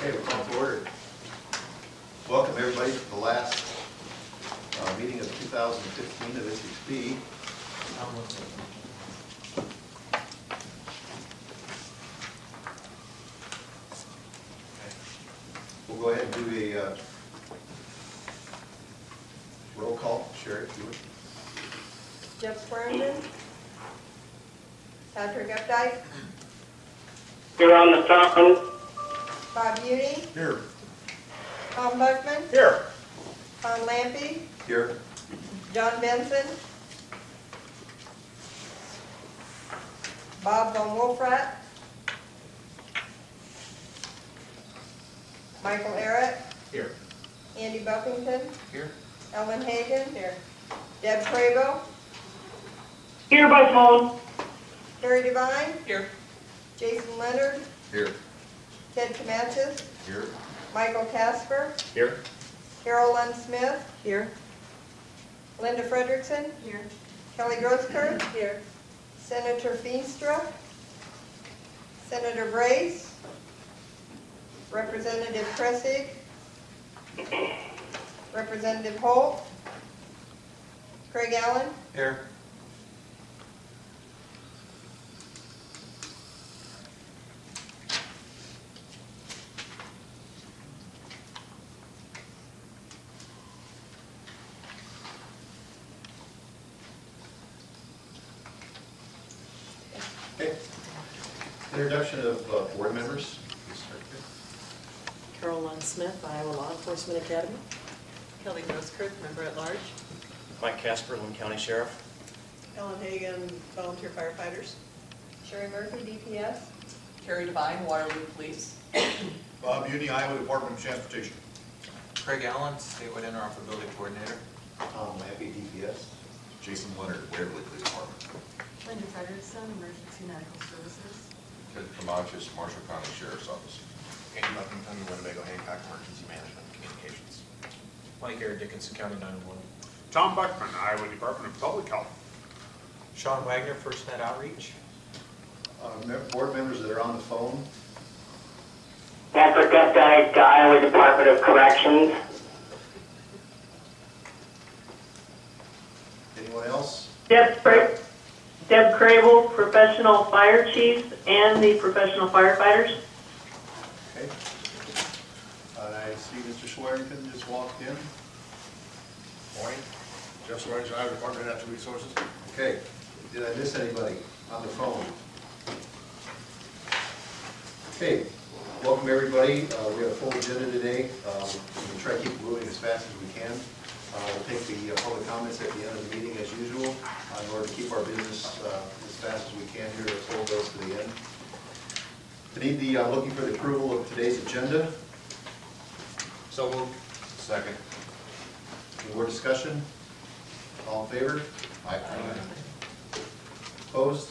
Okay, we'll call to order. Welcome everybody to the last meeting of 2015 of ISICSB. We'll go ahead and do a roll call. Sherry, if you would. Jeff Swearingen. Patrick Updike. You're on the phone. Bob Uni. Here. Tom Buckman. Here. Tom Lampy. Here. John Benson. Bob Von Wolfrat. Michael Eric. Here. Andy Buffington. Here. Ellen Hagan. Here. Deb Crabo. Here by phone. Terry Devine. Here. Jason Leonard. Here. Ted Comanches. Here. Michael Casper. Here. Carol Lund Smith. Here. Linda Frederickson. Here. Kelly Grosskirk. Here. Senator Feenstra. Senator Brace. Representative Kressig. Representative Holt. Craig Allen. Here. Okay. Introduction of board members. Carol Lund Smith, Iowa Law Enforcement Academy. Kelly Grosskirk, member at large. Mike Casper, Lynn County Sheriff. Ellen Hagan, volunteer firefighters. Sherry Murphy, DPS. Terry Devine, Waterloo Police. Bob Uni, Iowa Department of Transportation. Craig Allen, Statewide Interoperability Coordinator. Tom Lampy, DPS. Jason Leonard, Waverly Police Department. Linda Frederickson, Emergency Medical Services. Ted Comanches, Marshall County Sheriff's Office. Andy Buffington, Winnebago Hancock Emergency Management and Communications. Mike Eric, Dickinson County 911. Tom Buckman, Iowa Department of Public Health. Sean Wagner, FirstNet Outreach. Board members that are on the phone. Patrick Updike, Iowa Department of Corrections. Anyone else? Deb Crable, Professional Fire Chiefs and the Professional Firefighters. Okay. I see Mr. Swearingen just walked in. Moines. Jeff Swearingen, Iowa Department of Natural Resources. Okay. Did I miss anybody on the phone? Okay. Welcome everybody. We have a full agenda today. We'll try to keep moving as fast as we can. We'll take the public comments at the end of the meeting as usual in order to keep our business as fast as we can here. Let's hold those to the end. I'm looking for the approval of today's agenda. So moved. Second. Any more discussion? All in favor? Aye. Opposed?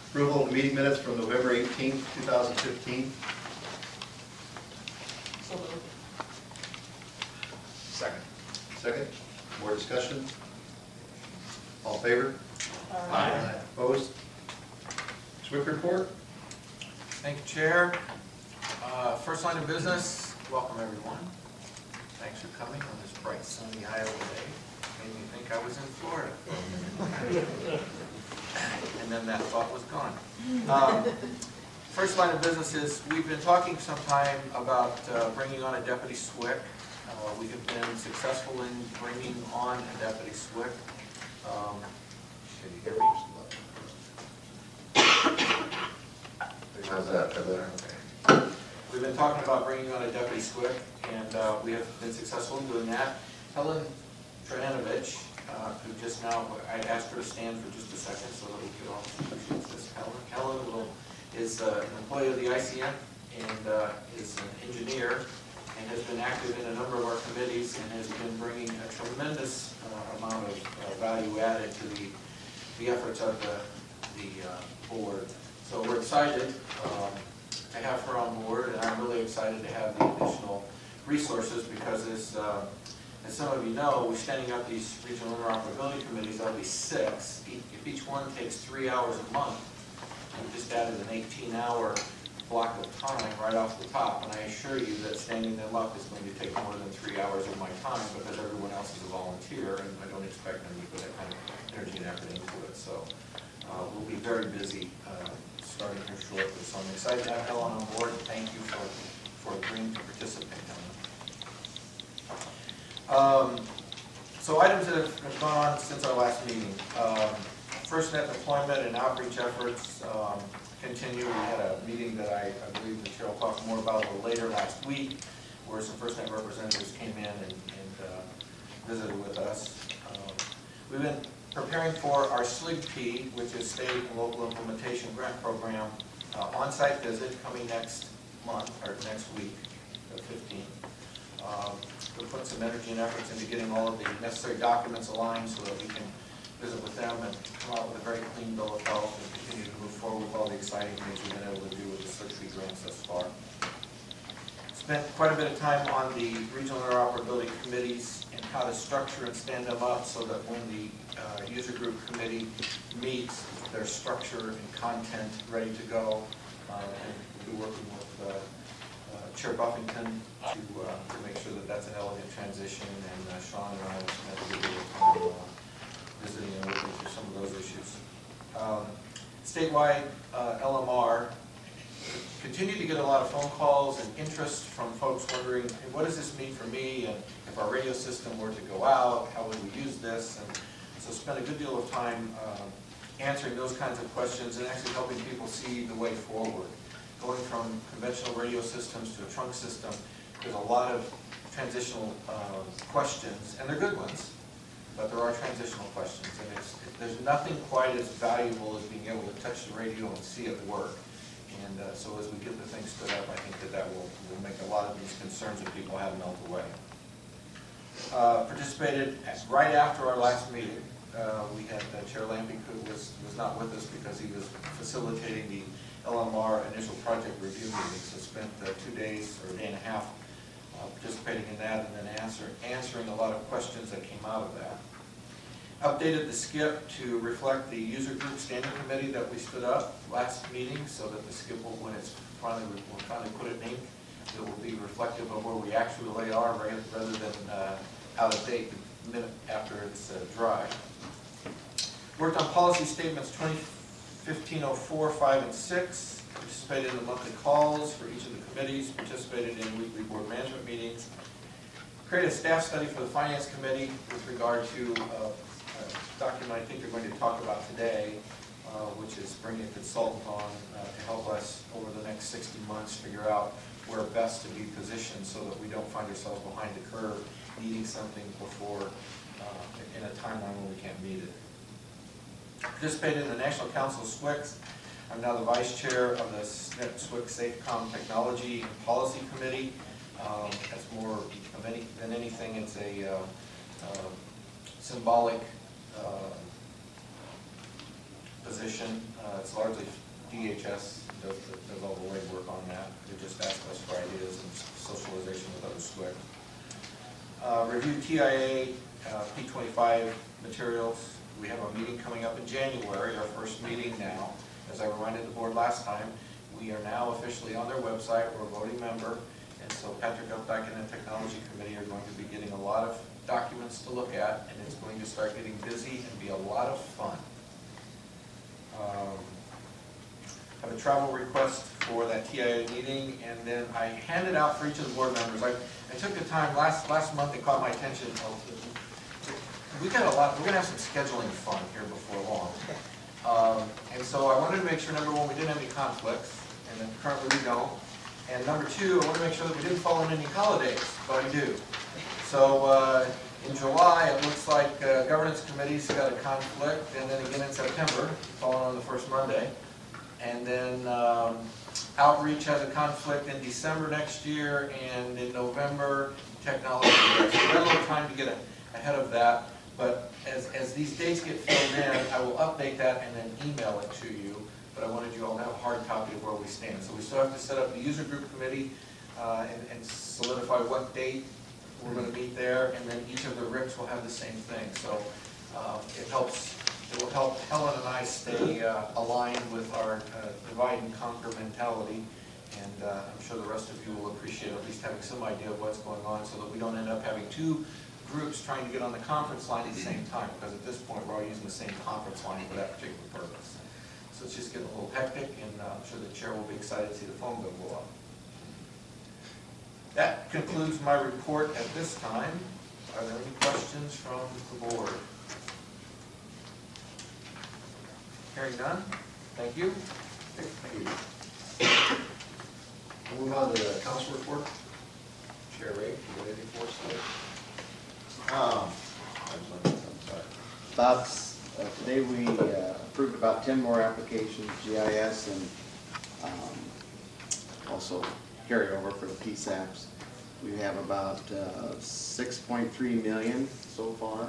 Approval of the meeting minutes from November 18th, 2015. So moved. Second. Second. More discussion? All in favor? Aye. Opposed? SWIC report? Thank you, Chair. First line of business, welcome everyone. Thanks for coming on this bright sunny Iowa day. Made me think I was in Florida. And then that thought was gone. First line of business is, we've been talking sometime about bringing on a deputy SWIC. We have been successful in bringing on a deputy SWIC. Can you hear me? How's that? Okay. We've been talking about bringing on a deputy SWIC, and we have been successful in doing that. Helen Tranovich, who just now, I asked her to stand for just a second so that we could all see this. Helen is an employee of the ICM and is an engineer and has been active in a number of our committees and has been bringing a tremendous amount of value added to the efforts of the board. So we're excited to have her on board, and I'm really excited to have the additional resources because as some of you know, we're standing up these regional interoperability committees. There'll be 6. If each one takes 3 hours a month, we just added an 18-hour block of time right off the top, and I assure you that standing them up is going to take more than 3 hours of my time because everyone else is a volunteer, and I don't expect them to put that kind of energy and effort into it. So we'll be very busy starting here shortly. So I'm excited to have Helen on board, and thank you for agreeing to participate, Helen. So items that have gone on since our last meeting. FirstNet deployment and outreach efforts continue. We had a meeting that I believe the chair will talk more about a little later last week, where some FirstNet representatives came in and visited with us. We've been preparing for our SLIGP, which is State and Local Implementation Grant Program, on-site visit coming next month, or next week, the 15th. We'll put some energy and efforts into getting all of the necessary documents aligned so that we can visit with them and come out with a very clean bill of health and continue to move forward with all the exciting things we've been able to do with the SLIGP grants thus far. Spent quite a bit of time on the regional interoperability committees and how to structure and stand them up so that when the user group committee meets, their structure and content ready to go. And we'll be working with Chair Buffington to make sure that that's an elegant transition, and Sean and I have spent a good deal of time visiting and working through some of those issues. Statewide LMR, continue to get a lot of phone calls and interest from folks wondering, hey, what does this mean for me? And if our radio system were to go out, how would we use this? And so spend a good deal of time answering those kinds of questions and actually helping people see the way forward. Going from conventional radio systems to a trunk system, there's a lot of transitional questions, and they're good ones, but there are transitional questions, and there's nothing quite as valuable as being able to touch the radio and see it work. And so as we get the thing stood up, I think that will make a lot of these concerns that people have melt away. Participated right after our last meeting. We had Chair Lampy, who was not with us because he was facilitating the LMR initial project review meeting, so spent 2 days or a day and a half participating in that and then answering a lot of questions that came out of that. Updated the SCIP to reflect the user group standing committee that we stood up last meeting, so that the SCIP will, when it's finally, we'll finally put it in ink, it will be reflective of where we actually are rather than out of date the minute after it's dry. Worked on policy statements 2015-04, 5, and 6. Participated in the monthly calls for each of the committees. Participated in weekly board management meetings. Created a staff study for the finance committee with regard to a document I think they're going to talk about today, which is bringing a consultant on to help us over the next 60 months figure out where best to be positioned so that we don't find ourselves behind the curve needing something before in a timeline when we can't meet it. Participated in the National Council of SWICs. I'm now the vice chair of the SWIC SafeCom Technology and Policy Committee. That's more of than anything, it's a symbolic position. It's largely DHS does all the legwork on that. They just ask us for ideas and socialization with other SWIC. Review TIA P25 materials. We have a meeting coming up in January, our first meeting now. As I reminded the board last time, we are now officially on their website. We're a voting member, and so Patrick Updike and the Technology Committee are going to be getting a lot of documents to look at, and it's going to start getting busy and be a lot of fun. Have a travel request for that TIA meeting, and then I handed out for each of the board members. I took the time last month, it caught my attention. We got a lot. We're going to have some scheduling fun here before long, and so I wanted to make sure, number one, we didn't have any conflicts, and then currently we don't. And number two, I want to make sure that we didn't fall on any holidays, but we do. So in July, it looks like governance committee's got a conflict, and then again in September, falling on the first Monday. And then outreach has a conflict in December next year, and in November, technology. So we got a little time to get ahead of that. But as these dates get filled in, I will update that and then email it to you. But I wanted you all to have a hard copy of where we stand. So we still have to set up the user group committee and solidify what date we're going to meet there, and then each of the RIPs will have the same thing. So it will help Helen and I stay aligned with our divide and conquer mentality, And I'm sure the rest of you will appreciate at least having some idea of what's going on so that we don't end up having two groups trying to get on the conference line at the same time, because at this point, we're all using the same conference line for that particular purpose. So it's just getting a little hectic, and I'm sure the chair will be excited to see the phone bill go up. That concludes my report at this time. Are there any questions from the board? Hearing none, thank you. Okay, thank you. We'll move on to the council report. Chair Ray, you got anything for us today? I'm sorry. About, today we approved about 10 more applications, GIS, and also carryover for the PSAPs. We have about 6.3 million so far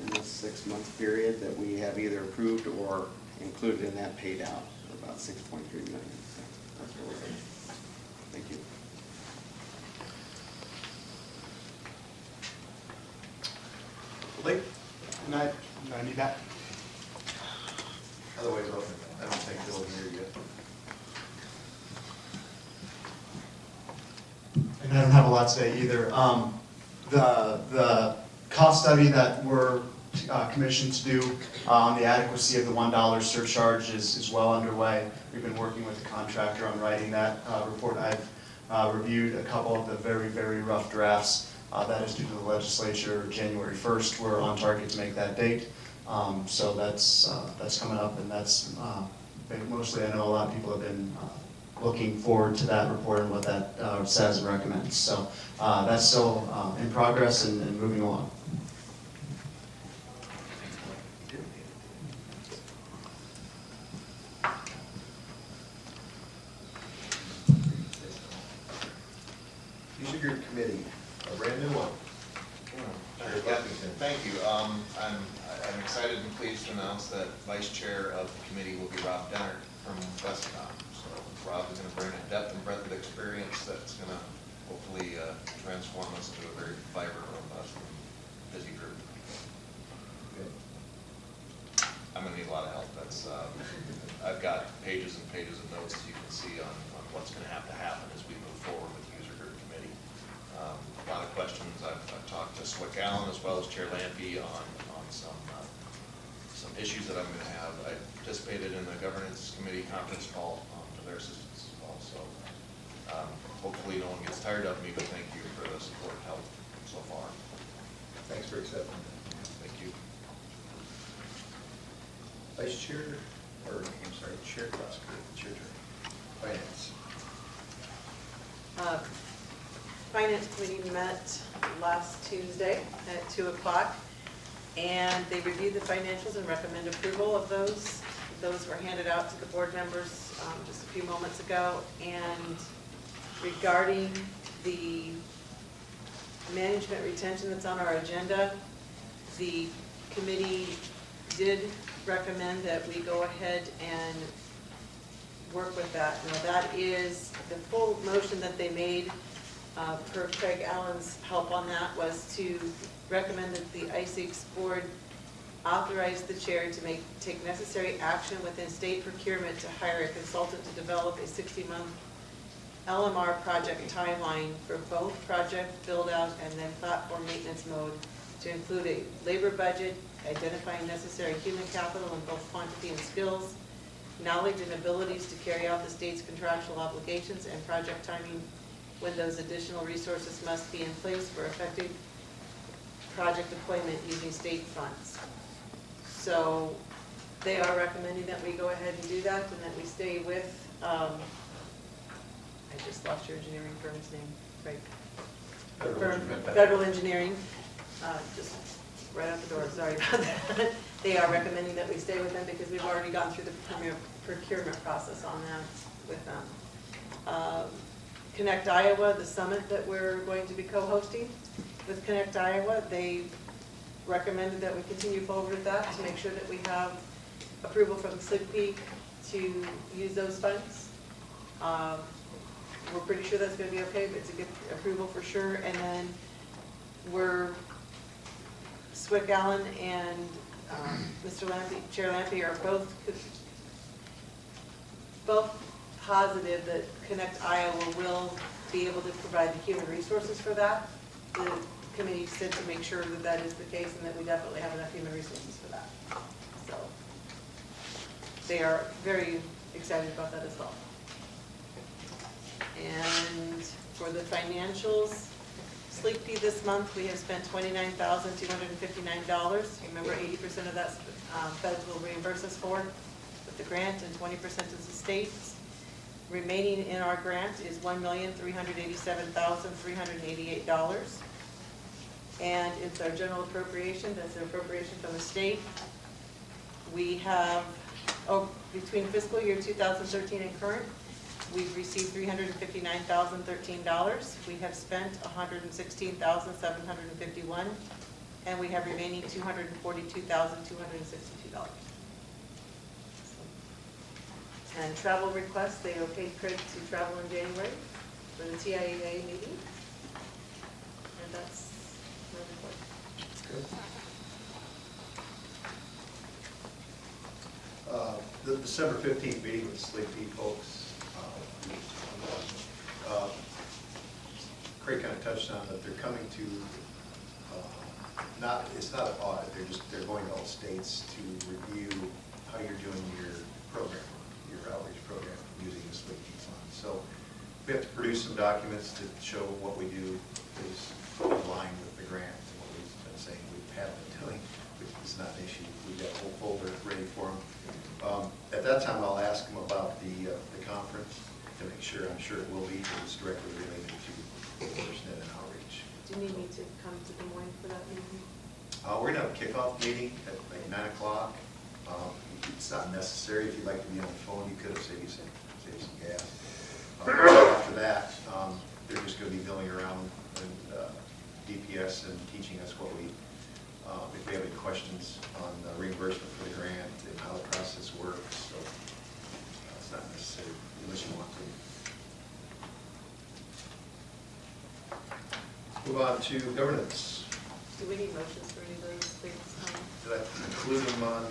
in this 6-month period that we have either approved or included in that paid out, so about 6.3 million. So that's where we're at. Thank you. Lee? No, I need that. Otherwise, I don't think Bill's here yet. And I don't have a lot to say either. The cost study that we're commissioned to do on the adequacy of the $1 surcharge is well underway. We've been working with the contractor on writing that report. I've reviewed a couple of the very, very rough drafts. That is due to the legislature January 1st. We're on target to make that date. So that's coming up, and that's mostly, I know a lot of people have been looking forward to that report and what that says and recommends. So that's still in progress and moving along. User Group Committee, a brand new one. Thank you. I'm excited and pleased to announce that Vice Chair of the committee will be Rob Dennert from Westcom. So Rob is going to bring a depth and breadth of experience that's going to hopefully transform us into a very vibrant, robust, and busy group. Good. I'm going to need a lot of help. I've got pages and pages of notes, as you can see, on what's going to happen as we move forward with the User Group Committee. A lot of questions. I've talked to Swick Allen as well as Chair Lampy on some issues that I'm going to have. I participated in the Governance Committee conference call to their assistance as well. So hopefully no one gets tired of me, but thank you for the support and help so far. Thanks for accepting. Thank you. Vice Chair, or I'm sorry, Chair Prosecutor, it's your turn. Finance. Finance Committee met last Tuesday at 2 o'clock, and they reviewed the financials and recommend approval of those. Those were handed out to the board members just a few moments ago. And regarding the management retention that's on our agenda, the committee did recommend that we go ahead and work with that. Now that is the full motion that they made. Per Craig Allen's help on that was to recommend that the ISICS board authorize the chair to take necessary action within state procurement to hire a consultant to develop a 60-month LMR project timeline for both project build-out and then platform maintenance mode to include a labor budget, identifying necessary human capital in both quantity and skills, knowledge and abilities to carry out the state's contractual obligations, and project timing when those additional resources must be in place for effective project deployment using state funds. So they are recommending that we go ahead and do that, and that we stay with, I just lost your engineering firm's name, right? Federal Engineering, just right out the door, sorry about that. They are recommending that we stay with them because we've already gone through the procurement process on that with them. Connect Iowa, the summit that we're going to be co-hosting with Connect Iowa, they recommended that we continue forward with that to make sure that we have approval from SIGP to use those funds. We're pretty sure that's going to be okay, but it's a good approval for sure. And then Swick Allen and Mr. Lampy, Chair Lampy, are both positive that Connect Iowa will be able to provide the human resources for that. The committee said to make sure that that is the case and that we definitely have enough human resources for that. So they are very excited about that as well. And for the financials, Sleep Fee this month, we have spent $29,259. Remember, 80% of that feds will reimburse us for with the grant, and 20% is the state's. Remaining in our grant is $1,387,388. And it's our general appropriation, that's an appropriation from the state. We have, between fiscal year 2013 and current, we've received $359,013. We have spent $116,751, and we have remaining $242,262. And travel requests, they okayed Craig to travel in January for the TIAA meeting. And that's my report. The December 15th meeting with Sleep Fee folks, Craig kind of touched on that they're coming to, it's not an audit, they're going to all states to review how you're doing your program, your outreach program using the Sleep Fee fund. So we have to produce some documents to show what we do is in line with the grant and what we've been saying we have been doing, which is not an issue. We've got a whole folder ready for them. At that time, I'll ask them about the conference to make sure, I'm sure it will be, because it's directly related to FirstNet and outreach. Do you need me to come to Des Moines for that meeting? We're going to have a kickoff meeting at like 9 o'clock. It's not necessary. If you'd like to be on the phone, you could have saved some gas. After that, they're just going to be milling around and DPS and teaching us what we, if we have any questions on the reimbursement for the grant and how the process works. So it's not necessary unless you want to. Move on to governance. Do we need motions for any of those things? Did I include them on?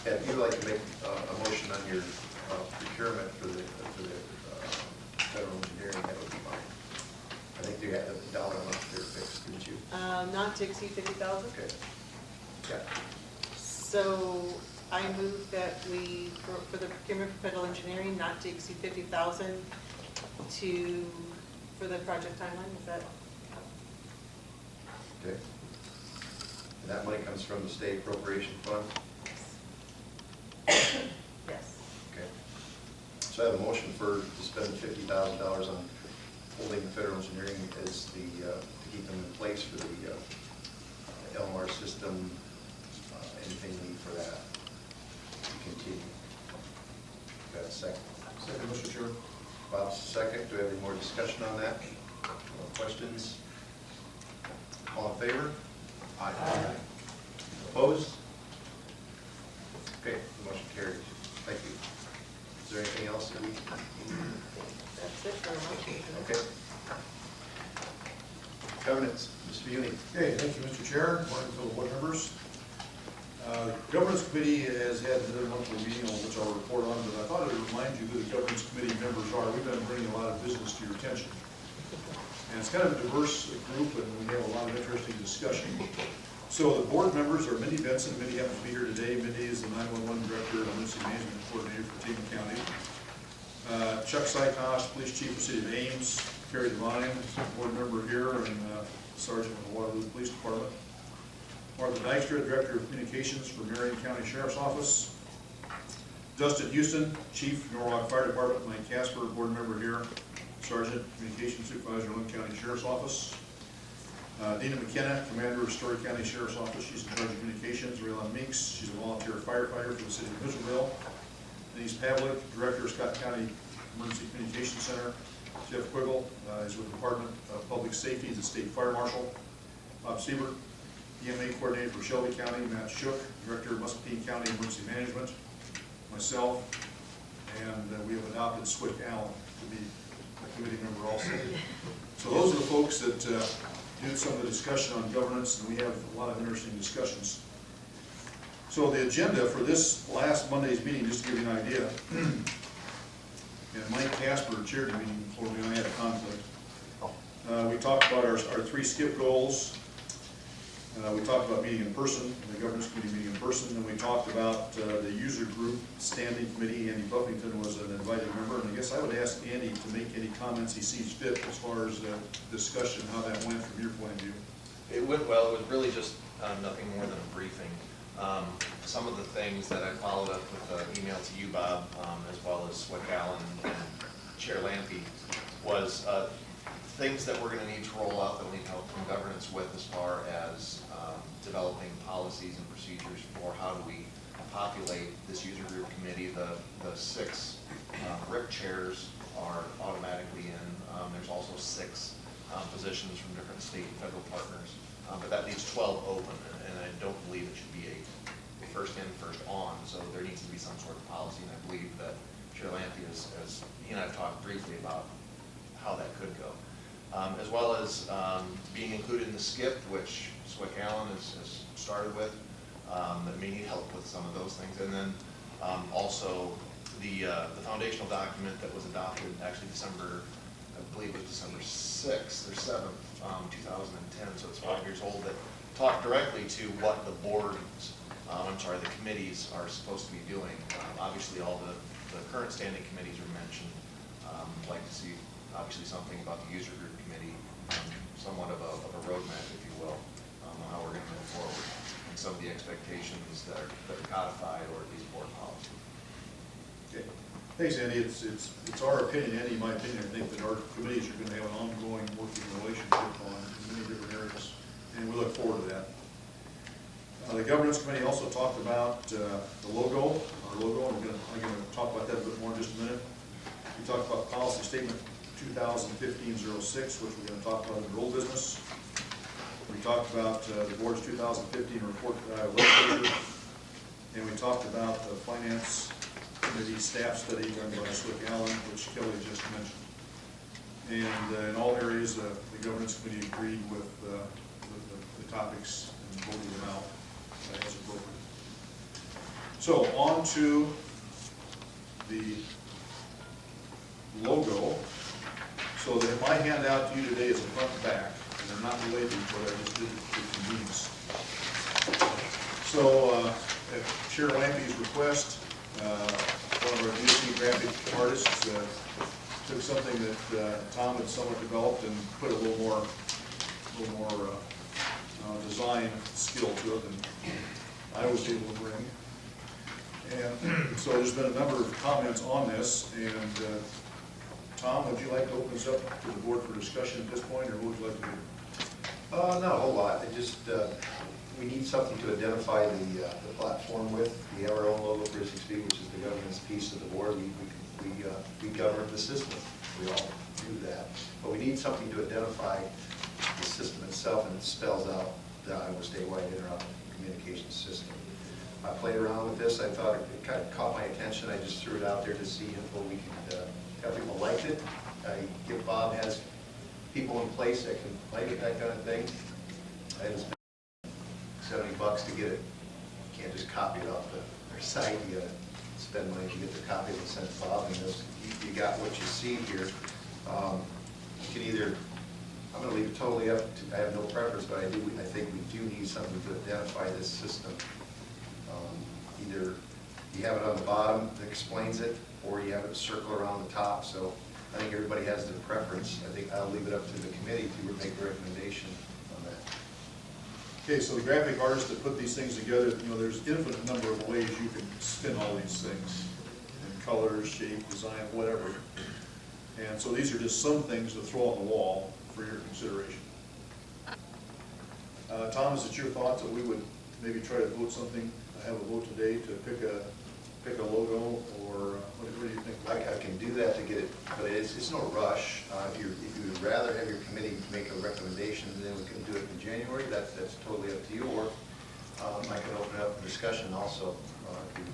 Yeah, if you'd like to make a motion on your procurement for the federal engineering, that would be fine. I think they had a dollar amount there fixed, didn't you? Not to exceed 50,000. Okay. Yeah. So I move that we, for the procurement for federal engineering, not to exceed 50,000 for the project timeline. Is that? Okay. And that money comes from the state appropriation fund? Yes. Okay. So I have a motion to spend $50,000 on holding the federal engineering as the, to keep them in place for the LMR system, anything we need for that to continue. Got a second? Second, Mr. Chair. Bob's second. Do we have any more discussion on that? Questions? All in favor? Aye. Opposed? Okay, the motion carries. Thank you. Is there anything else that we? That's it for a motion. Okay. Governance, Mr. Uni. Okay, thank you, Mr. Chair, morning fellow board members. Governance Committee has had their monthly meeting on which I'll report on, but I thought I would remind you who the Governance Committee members are. We've been bringing a lot of business to your attention. And it's kind of a diverse group, and we have a lot of interesting discussion. So the board members are Mindy Benson. Mindy happens to be here today. Mindy is the 911 Director and Emergency Management Coordinator for Teton County. Chuck Sykosh, Police Chief of the City of Ames. Carrie Devine, board member here, and Sergeant of the Waterloo Police Department. Martha Dykstra, Director of Communications for Marion County Sheriff's Office. Dustin Houston, Chief, Norwalk Fire Department. Mike Casper, board member here. Sergeant, Communications Supervisor, Lynn County Sheriff's Office. Dina McKenna, Commander of Story County Sheriff's Office. She's in charge of communications. Raylon Meeks, she's a volunteer firefighter for the city of Mitchellville. Denise Pavlik, Director of Scott County Emergency Communications Center. Jeff Quiggle is with the Department of Public Safety, he's a state fire marshal. Bob Siebert, EMA Coordinator for Shelby County. Matt Shook, Director of Muscatine County Emergency Management. Myself, and we have adopted Swick Allen to be a committee member also. So those are the folks that do some of the discussion on governance, and we have a lot of interesting discussions. So the agenda for this last Monday's meeting, just to give you an idea, and Mike Casper chaired the meeting before me, and I had a conflict. We talked about our three skip goals. We talked about meeting in person, the governance committee meeting in person, and we talked about the user group standing committee. Andy Buffington was an invited member, and I guess I would ask Andy to make any comments he sees fit as far as the discussion, how that went from your point of view. It went well. It was really just nothing more than a briefing. Some of the things that I followed up with an email to you, Bob, as well as Swick Allen and Chair Lampy, was things that we're going to need to roll out that we need help from governance with as far as developing policies and procedures for how do we populate this user group committee. The 6 RIP chairs are automatically in. There's also 6 positions from different state and federal partners. But that leaves 12 open, and I don't believe it should be a first in, first on. So there needs to be some sort of policy, and I believe that Chair Lampy he and I have talked briefly about how that could go. As well as being included in the SCIP, which Swick Allen has started with, that may need help with some of those things. And then also the foundational document that was adopted actually December, I believe it was December 6th or 7th, 2010, so it's 5 years old, that talked directly to what the boards, the committees are supposed to be doing. Obviously all the current standing committees are mentioned. I'd like to see obviously something about the user group committee, somewhat of a roadmap, if you will, on how we're going to move forward, and some of the expectations that are codified or at least board policy. Okay. Thanks, Andy. It's our opinion, Andy, my opinion, I think that our committees are going to have an ongoing working relationship on many different areas, and we look forward to that. The governance committee also talked about the logo, our logo, and I'm going to talk about that a bit more in just a minute. We talked about policy statement 2015-06, which we're going to talk about in the role business. We talked about the board's 2015 report to the Iowa legislature, and we talked about the finance committee staff study done by Swick Allen, which Kelly just mentioned. And in all areas, the governance committee agreed with the topics and voted them out as appropriate. So on to the logo. So that my handout to you today is a front and back, and they're not related to what I just did for convenience. So at Chair Lampy's request, one of our DSC graphic artists took something that Tom had somewhat developed and put a little more design skill to it than I was able to bring. And so there's been a number of comments on this, and Tom, would you like to open this up to the board for discussion at this point, or what would you like to do? Not a whole lot. It just, we need something to identify the platform with. We have our own logo for ISICSB, which is the governance piece of the board. We govern the system. We all do that. But we need something to identify the system itself, and it spells out the Iowa Statewide Interoperable Communications System. I played around with this. I thought it kind of caught my attention. I just threw it out there to see if we could have people liked it. If Bob has people in place that can like it, that kind of thing. I had to spend $70 to get it. You can't just copy it off their site. You got to spend money to get the copy that sent Bob, and you got what you see here. You can either, I'm going to leave it totally up to, I have no preference, but I think we do need something to identify this system. Either you have it on the bottom that explains it, or you have it circle around the top. So I think everybody has their preference. I think I'll leave it up to the committee to make a recommendation on that. Okay, so the graphic artist that put these things together, there's infinite number of ways you can spin all these things, in colors, shape, design, whatever. And so these are just some things to throw on the wall for your consideration. Tom, is it your thoughts that we would maybe try to vote something, have a vote today to pick a logo, or what do you think? I can do that to get it, but it's no rush. If you would rather have your committee make a recommendation, then we can do it in January. That's totally up to you. Or I can open it up for discussion also if you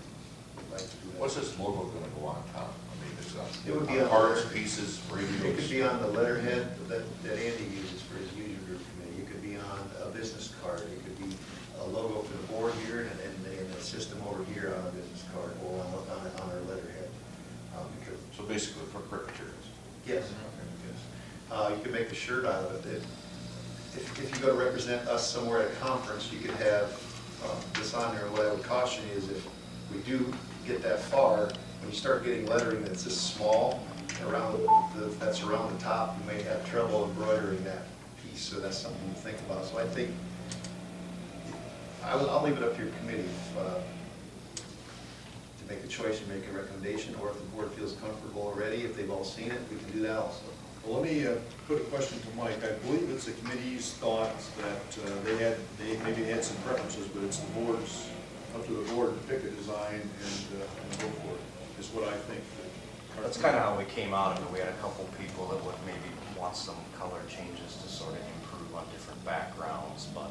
would like to do that. What's this logo going to go on top? I mean, it would be on parts, pieces, radios. It could be on the letterhead that Andy uses for his user group committee. It could be be on a business card. It could be a logo for the board here and a system over here on a business card or on our letterhead. Because So basically for print materials. yes, yes. You could make a shirt out of it. If you go to represent us somewhere at a conference, you could have this on there. What I would caution you is if we do get that far, when you start getting lettering that's this small, that's around the top, you may have trouble embroidering that piece, so that's something to think about. So I think, I'll leave it up to your committee to make a choice and make a recommendation, or if the board feels comfortable already, if they've all seen it, we can do that also. Well, let me put a question to Mike. I believe it's the committee's thoughts that they maybe had some preferences, but it's the board's, up to the board to pick a design and go for it, is what I think. That's kind of how we came out of it. We had a couple people that would maybe want some color changes to sort of improve on different backgrounds, but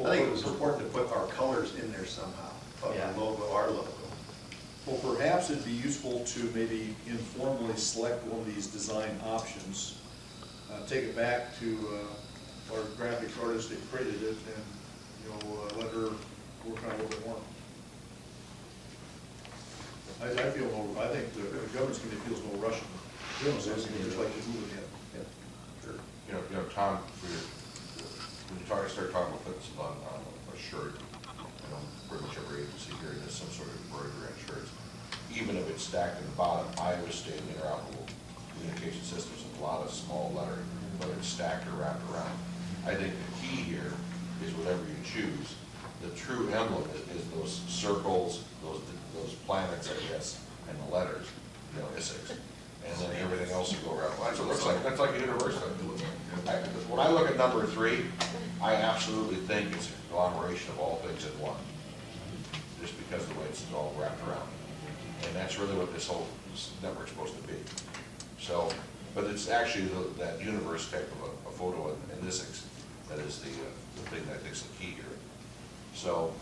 I think it was important to put our colors in there somehow, Yeah. the logo, our logo. Well, perhaps it'd be useful to maybe informally select one of these design options, take it back to our graphics artist that created it, and let her work on a little bit more. I think the governance committee feels no rush. We just like to move it ahead. Sure. You know, Tom, when you start talking about putting some on a shirt, pretty much every agency here does some sort of embroidery on shirts. Even if it's stacked in the bottom, Iowa State Interoperable Communication Systems, a lot of small lettering, whether it's stacked or wrapped around. I think the key here is whatever you choose. The true emblem is those circles, those planets, I guess, and the letters, ISICS. And then everything else will go around. Well, that's what it looks like. That's like a university. When I look at number 3, I absolutely think it's a conglomeration of all things in one, just because of the way it's all wrapped around. And that's really what this whole network's supposed to be. So, but it's actually that universe type of a photo in ISICS that is the thing that I think is the key here. So,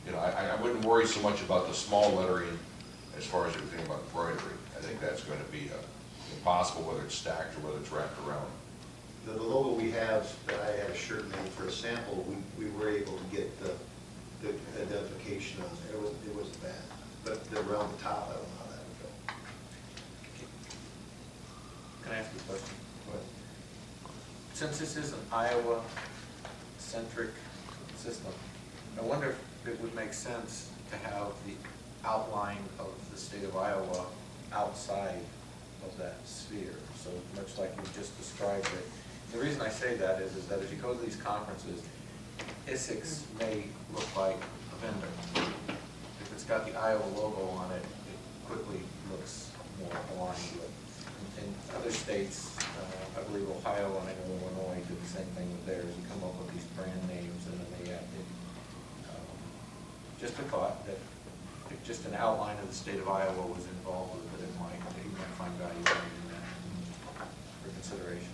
I wouldn't worry so much about the small lettering as far as everything about embroidery. I think that's going to be impossible, whether it's stacked or whether it's wrapped around. The logo we have, that I had a shirt made for a sample, we were able to get the identification on there. It wasn't bad. But around the top, I don't know how that would go. Can I ask you a question? Since this is an Iowa-centric system, I wonder if it would make sense to have the outline of the state of Iowa outside of that sphere. So much like you just described it. The reason I say that is that as you go to these conferences, ISICS may look like a vendor. If it's got the Iowa logo on it, it quickly looks more aligned to it. In other states, I believe Ohio and I know Illinois do the same thing with theirs. You come up with these brand names and then they add it. Just a thought that if just an outline of the state of Iowa was involved with it, you might find value in that for consideration.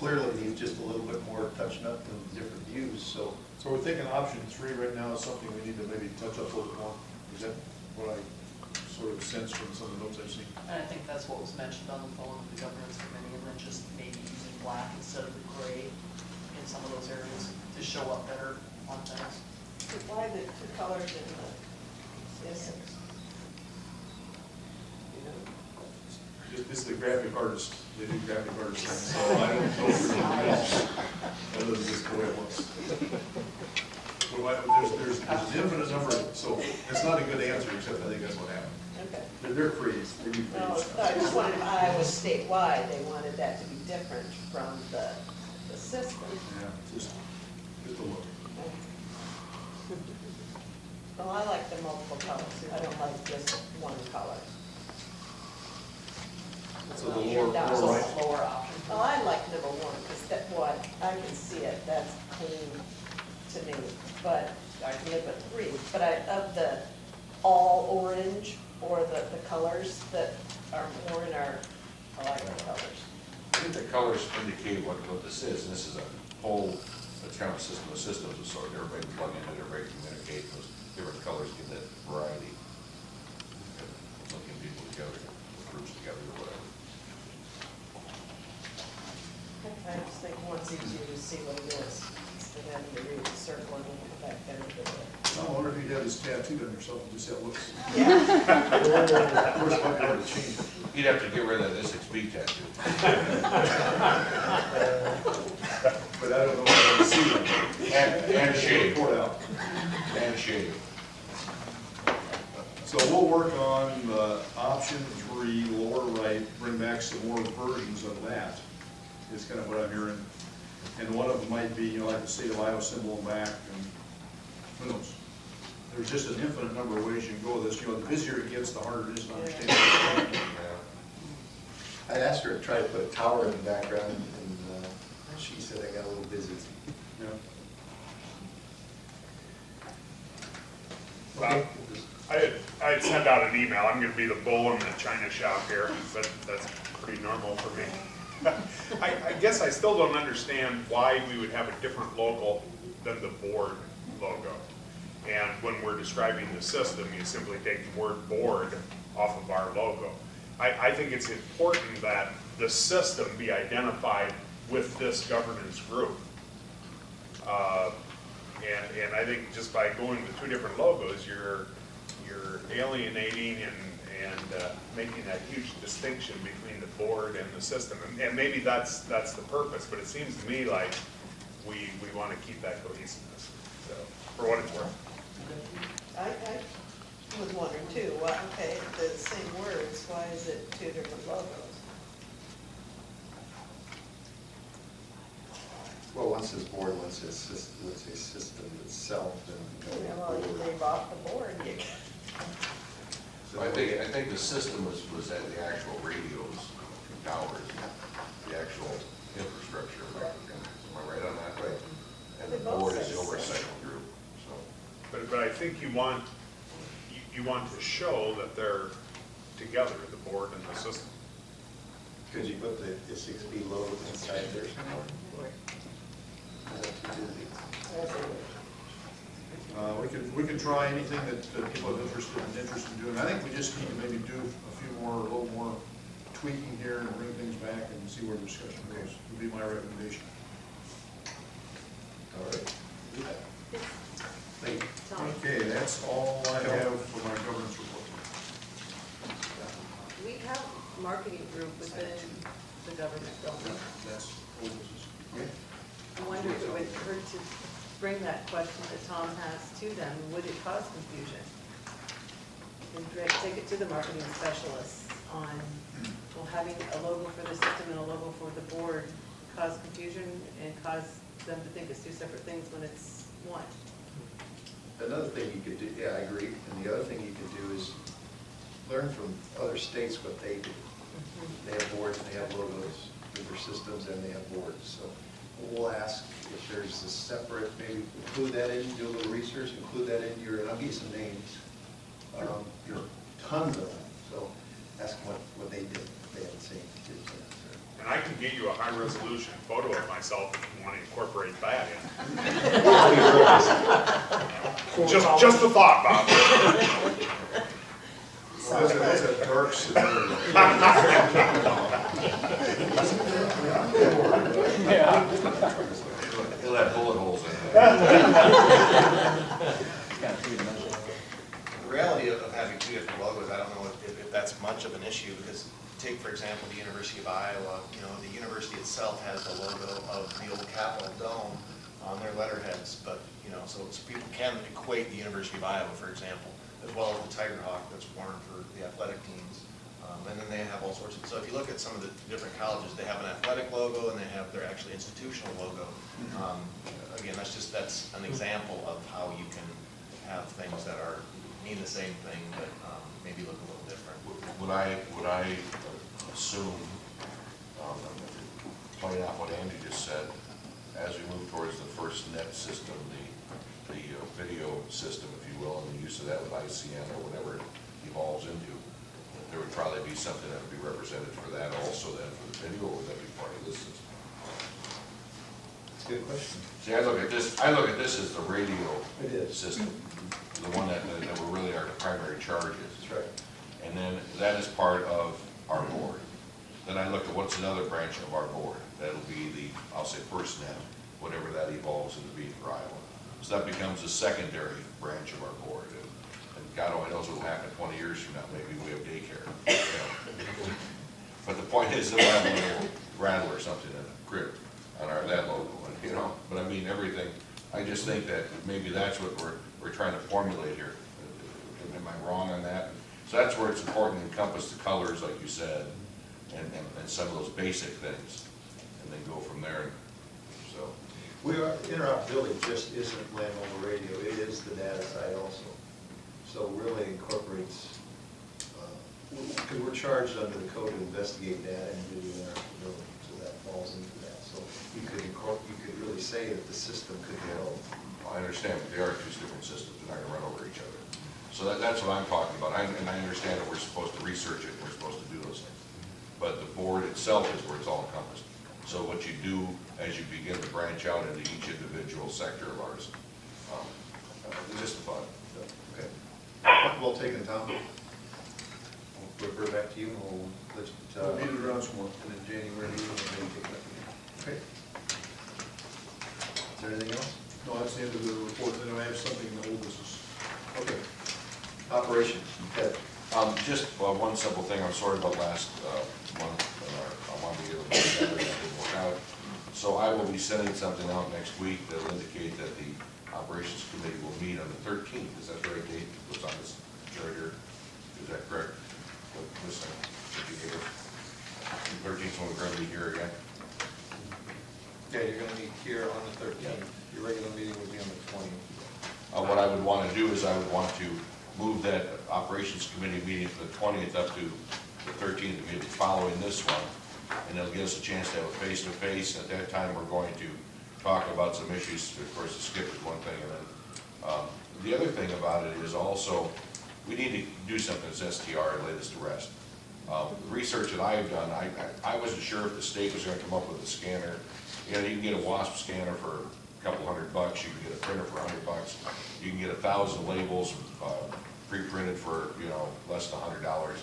Clearly, needs just a little bit more touching up than different views, so. So we're thinking option 3 right now is something we need to maybe touch up a little bit more. Is that what I sort of sense from some of the notes I've seen? And I think that's what was mentioned on the phone with the governance committee, and then just maybe using black instead of the gray in some of those areas to show up better on things. Why the 2 colors in the ISICS? This is the graphic artist. They do graphic artists things, so I don't know if we're going to other than just the way it looks. There's an infinite number, so it's not a good answer, except I think that's what happened. Okay. They're creative. They do No, creative I just stuff. wanted, Iowa statewide, they wanted that to be different from the system. Yeah, just a look. Well, I like the multiple colors. I don't like just one color. So the lower right. Lower option. Well, I like number 1 because that what I can see it. That's clean to me. But I can live with 3. But of the all orange or the colors that are more in our, I like the colors. I think the colors indicate what this is, and this is a whole, it's kind of a system of systems of sort. Everybody can plug into it, everybody can communicate, those different colors give that variety. Linking people together, groups together, or whatever. I just think one's easier to see what it is, instead of having to read the circle and then come back down to it. I wonder if you'd have this tattooed on yourself and just say, look. Yeah. Of course, might be hard to change it. You'd have to get rid of that ISICSB tattoo. But I don't know if I want to see it. And shave. Report out. And shave. So we'll work on option 3, lower right, bring back some more versions of that, is kind of what I'm hearing. And one of them might be, like the state of Iowa symbol back, and who knows? There's just an infinite number of ways you can go with this. The busier it gets, the harder it is to understand. I asked her to try to put a tower in the background, and she said I got a little busy. Yeah. Well, I had sent out an email, I'm gonna be the bull in the china shop here, but that's pretty normal for me. I guess I still don't understand why we would have a different logo than the board logo. And when we're describing the system, you simply take the word board off of our logo. I think it's important that the system be identified with this governance group. And I think just by going to 2 different logos, you're alienating and making that huge distinction between the board and the system. And maybe that's the purpose, but it seems to me like we want to keep that cohesiveness, so, for what it's worth. I was wondering too, well, okay, the same words, why is it 2 different logos? Well, one says board, one says system itself, and Yeah, well, if they bought the board, you So I think the system was at the actual radios, towers, the actual infrastructure. Am I right on that? Right. And the board is the oversight group, so. But I think you want to show that they're together, the board and the system. could you put the ISICSB logo inside there somewhere? Is that too busy? We can try anything that people are interested in doing. I think we just need to maybe do a little more tweaking here and bring things back and see where the discussion goes, would be my recommendation. All right. Thank you. Okay, that's all I have for my governance report. We have marketing group within the government, don't we? That's old business. I wonder if it would hurt to bring that question that Tom has to them, would it cause confusion? And take it to the marketing specialists on, well, having a logo for the system and a logo for the board cause confusion and cause them to think it's 2 separate things when it's one. Another thing you could do, yeah, I agree, and the other thing you could do is learn from other states what they do. They have boards, and they have logos with their systems, and they have boards, so we'll ask if there's a separate, maybe include that in, do a little research, include that in your, and I'll give you some names. There are tons of them, so ask them what they did, they have the same kids. And I can get you a high-resolution photo of myself if you want to incorporate that in. Just a thought, Bob. That's a dark scenario. He'll have bullet holes in it. The reality of having 2 different logos, I don't know if that's much of an issue, because take, for example, the University of Iowa, the university itself has the logo of the old Capitol Dome on their letterheads, but, so people can equate the University of Iowa, for example, as well as the Tiger Hawk that's worn for the athletic teams. And then they have all sorts of, so if you look at some of the different colleges, they have an athletic logo and they have their actually institutional logo. Again, that's an example of how you can have things that mean the same thing, but maybe look a little different. Would I assume, playing out what Andy just said, as we move towards the first net system, the video system, if you will, and the use of that with ICN or whatever it evolves into, there would probably be something that would be represented for that also then for the video, or would that be part of this system? That's a good question. See, I look at this as the radio system, the one that really our primary charge is. That's right. And then that is part of our board. then I look at what's another branch of our board. That'll be the, I'll say FirstNet, whatever that evolves into being for Iowa. So that becomes a secondary branch of our board. And God only knows what will happen 20 years from now. Maybe we have daycare. You know. But the point is, they'll have a little rattle or something in a crib on that logo, you know. But I mean, everything, I just think that maybe that's what we're trying to formulate here. Am I wrong on that? So that's where it's important to encompass the colors, like you said, and some of those basic things, and then go from there. So Interoperability just isn't land mobile radio, it is the data side also. So really incorporates, because we're charged under the code to investigate data and do the interoperability, so that falls into that. So you could really say that the system could be held. I understand, but they are two different systems, they're not gonna run over each other. So that's what I'm talking about, and I understand that we're supposed to research it, and we're supposed to do those things. But the board itself is where it's all encompassed. So what you do as you begin to branch out into each individual sector of ours, it's just fun. Okay. Well taken, Tom. We'll refer back to you, and we'll let you, We'll beat it around some more. in the January meeting, and then take that. Okay. Is there anything else? No, that's the end of the report, then I have something in the old business. Okay. Operations, Ted. Just one simple thing, I'm sorry about last month, I wanted to get a little better, that didn't work out. So I will be sending something out next week that will indicate that the Operations Committee will meet on the 13th. Is that the right date? What's on this chart here? Is that correct? Listen, did you hear? 13th when we're going to be here again? Yeah, you're gonna meet here on the 13th. Your regular meeting will be on the 20th. What I would want to do is I would want to move that Operations Committee meeting from the 20th up to the 13th, maybe following this one, and it'll give us a chance to have a face-to-face. At that time, we're going to talk about some issues. Of course, the skip is one thing, and then the other thing about it is also we need to do something as STR and lay this to rest. The research that I've done, I wasn't sure if the state was going to come up with a scanner. You know, you can get a WASP scanner for a couple $100. You can get a printer for $100. You can get 1,000 labels pre-printed for, you know, less than $100.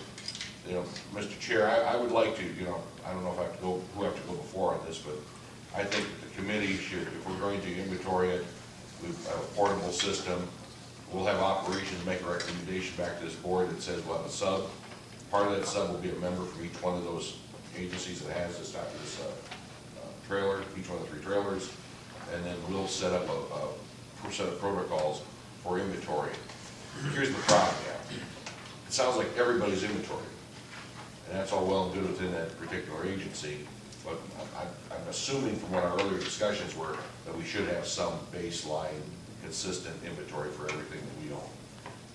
You know, Mr. Chair, I would like to, you know, I don't know if I have to go, who have to go before on this, but I think that the committee should, if we're going to inventory it, we have a portable system. We'll have operations make a recommendation back to this board that says we'll have a sub. Part of that sub will be a member from each one of those agencies that has this trailer, each one of the 3 trailers, and then we'll set up a set of protocols for inventory. Here's the problem, it sounds like everybody's inventory, and that's all well and good within that particular agency, but I'm assuming from what our earlier discussions were that we should have some baseline consistent inventory for everything that we own.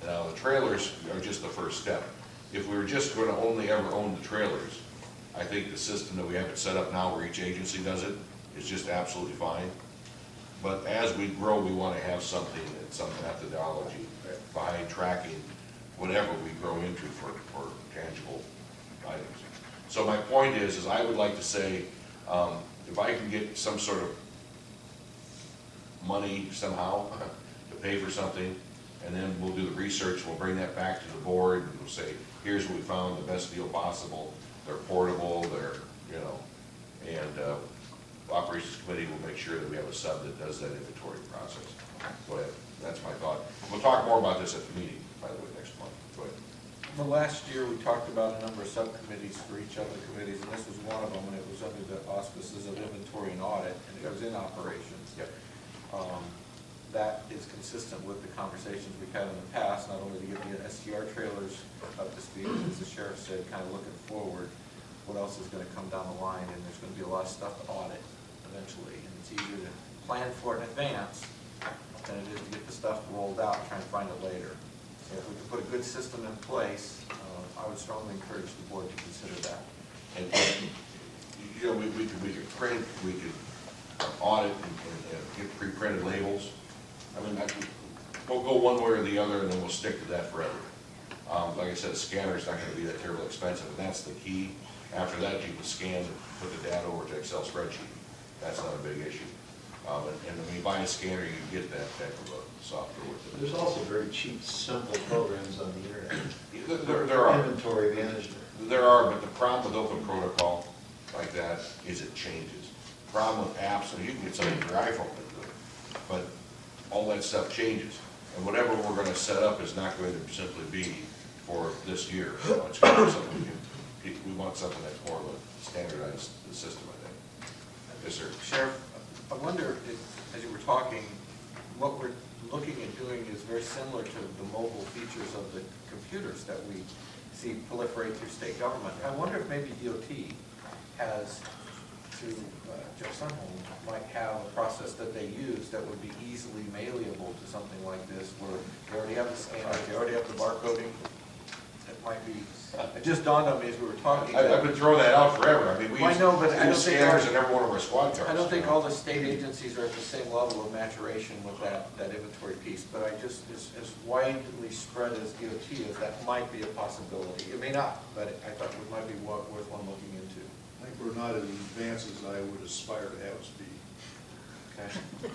Now, the trailers are just the first step. If we were just going to only ever own the trailers, I think the system that we have it set up now where each agency does it is just absolutely fine. But as we grow, we want to have something, some methodology behind tracking whatever we grow into for tangible items. So my point is I would like to say, if I can get some sort of money somehow to pay for something, and then we'll do the research, we'll bring that back to the board, and we'll say, here's what we found, the best deal possible. They're portable, they're, you know, and Operations Committee will make sure that we have a sub that does that inventory process. Go ahead, that's my thought. We'll talk more about this at the meeting, by the way, next month. Go ahead. Well, last year, we talked about a number of subcommittees for each of the committees, and this was one of them, and it was under the auspices of inventory and audit, and it was in operations. Yep. That is consistent with the conversations we've had in the past, not only to get the STR trailers up to speed, as the sheriff said, kind of looking forward, what else is going to come down the line, and there's going to be a lot of stuff to audit eventually, and it's easier to plan for it in advance than it is to get the stuff rolled out and try and find it later. So if we can put a good system in place, I would strongly encourage the board to consider that. And you know, we could print, we could audit and get pre-printed labels. I mean, we'll go one way or the other, and then we'll stick to that forever. Like I said, a scanner is not going to be that terribly expensive, and that's the key. After that, you can scan and put the data over to Excel spreadsheet. That's not a big issue. And when you buy a scanner, you get that type of software with it. There's also very cheap, simple programs on the internet. There are. Inventory management. There are, but the problem with open protocol like that is it changes. Problem with apps, so you can get something on your iPhone to do it, but all that stuff changes. And whatever we're gonna set up is not going to simply be for this year. It's gonna be something we want something that's more of a standardized system, I think. Yes, sir. Sheriff, I wonder if, as you were talking, what we're looking at doing is very similar to the mobile features of the computers that we see proliferate through state government. I wonder if maybe DOT has, through Joe Sunholm, might have a process that they use that would be easily malleable to something like this, where they already have the scanners, they already have the barcoding. It might be, it just dawned on me as we were talking. I've been throwing that out forever. I mean, we I know, but I don't use think scanners in every one of our squad cars. I don't think all the state agencies are at the same level of maturation with that inventory piece, but I just, as widely spread as DOT is, that might be a possibility. It may not, but I thought it might be worth one looking into. I think we're not as advanced as I would aspire to have us be. Okay.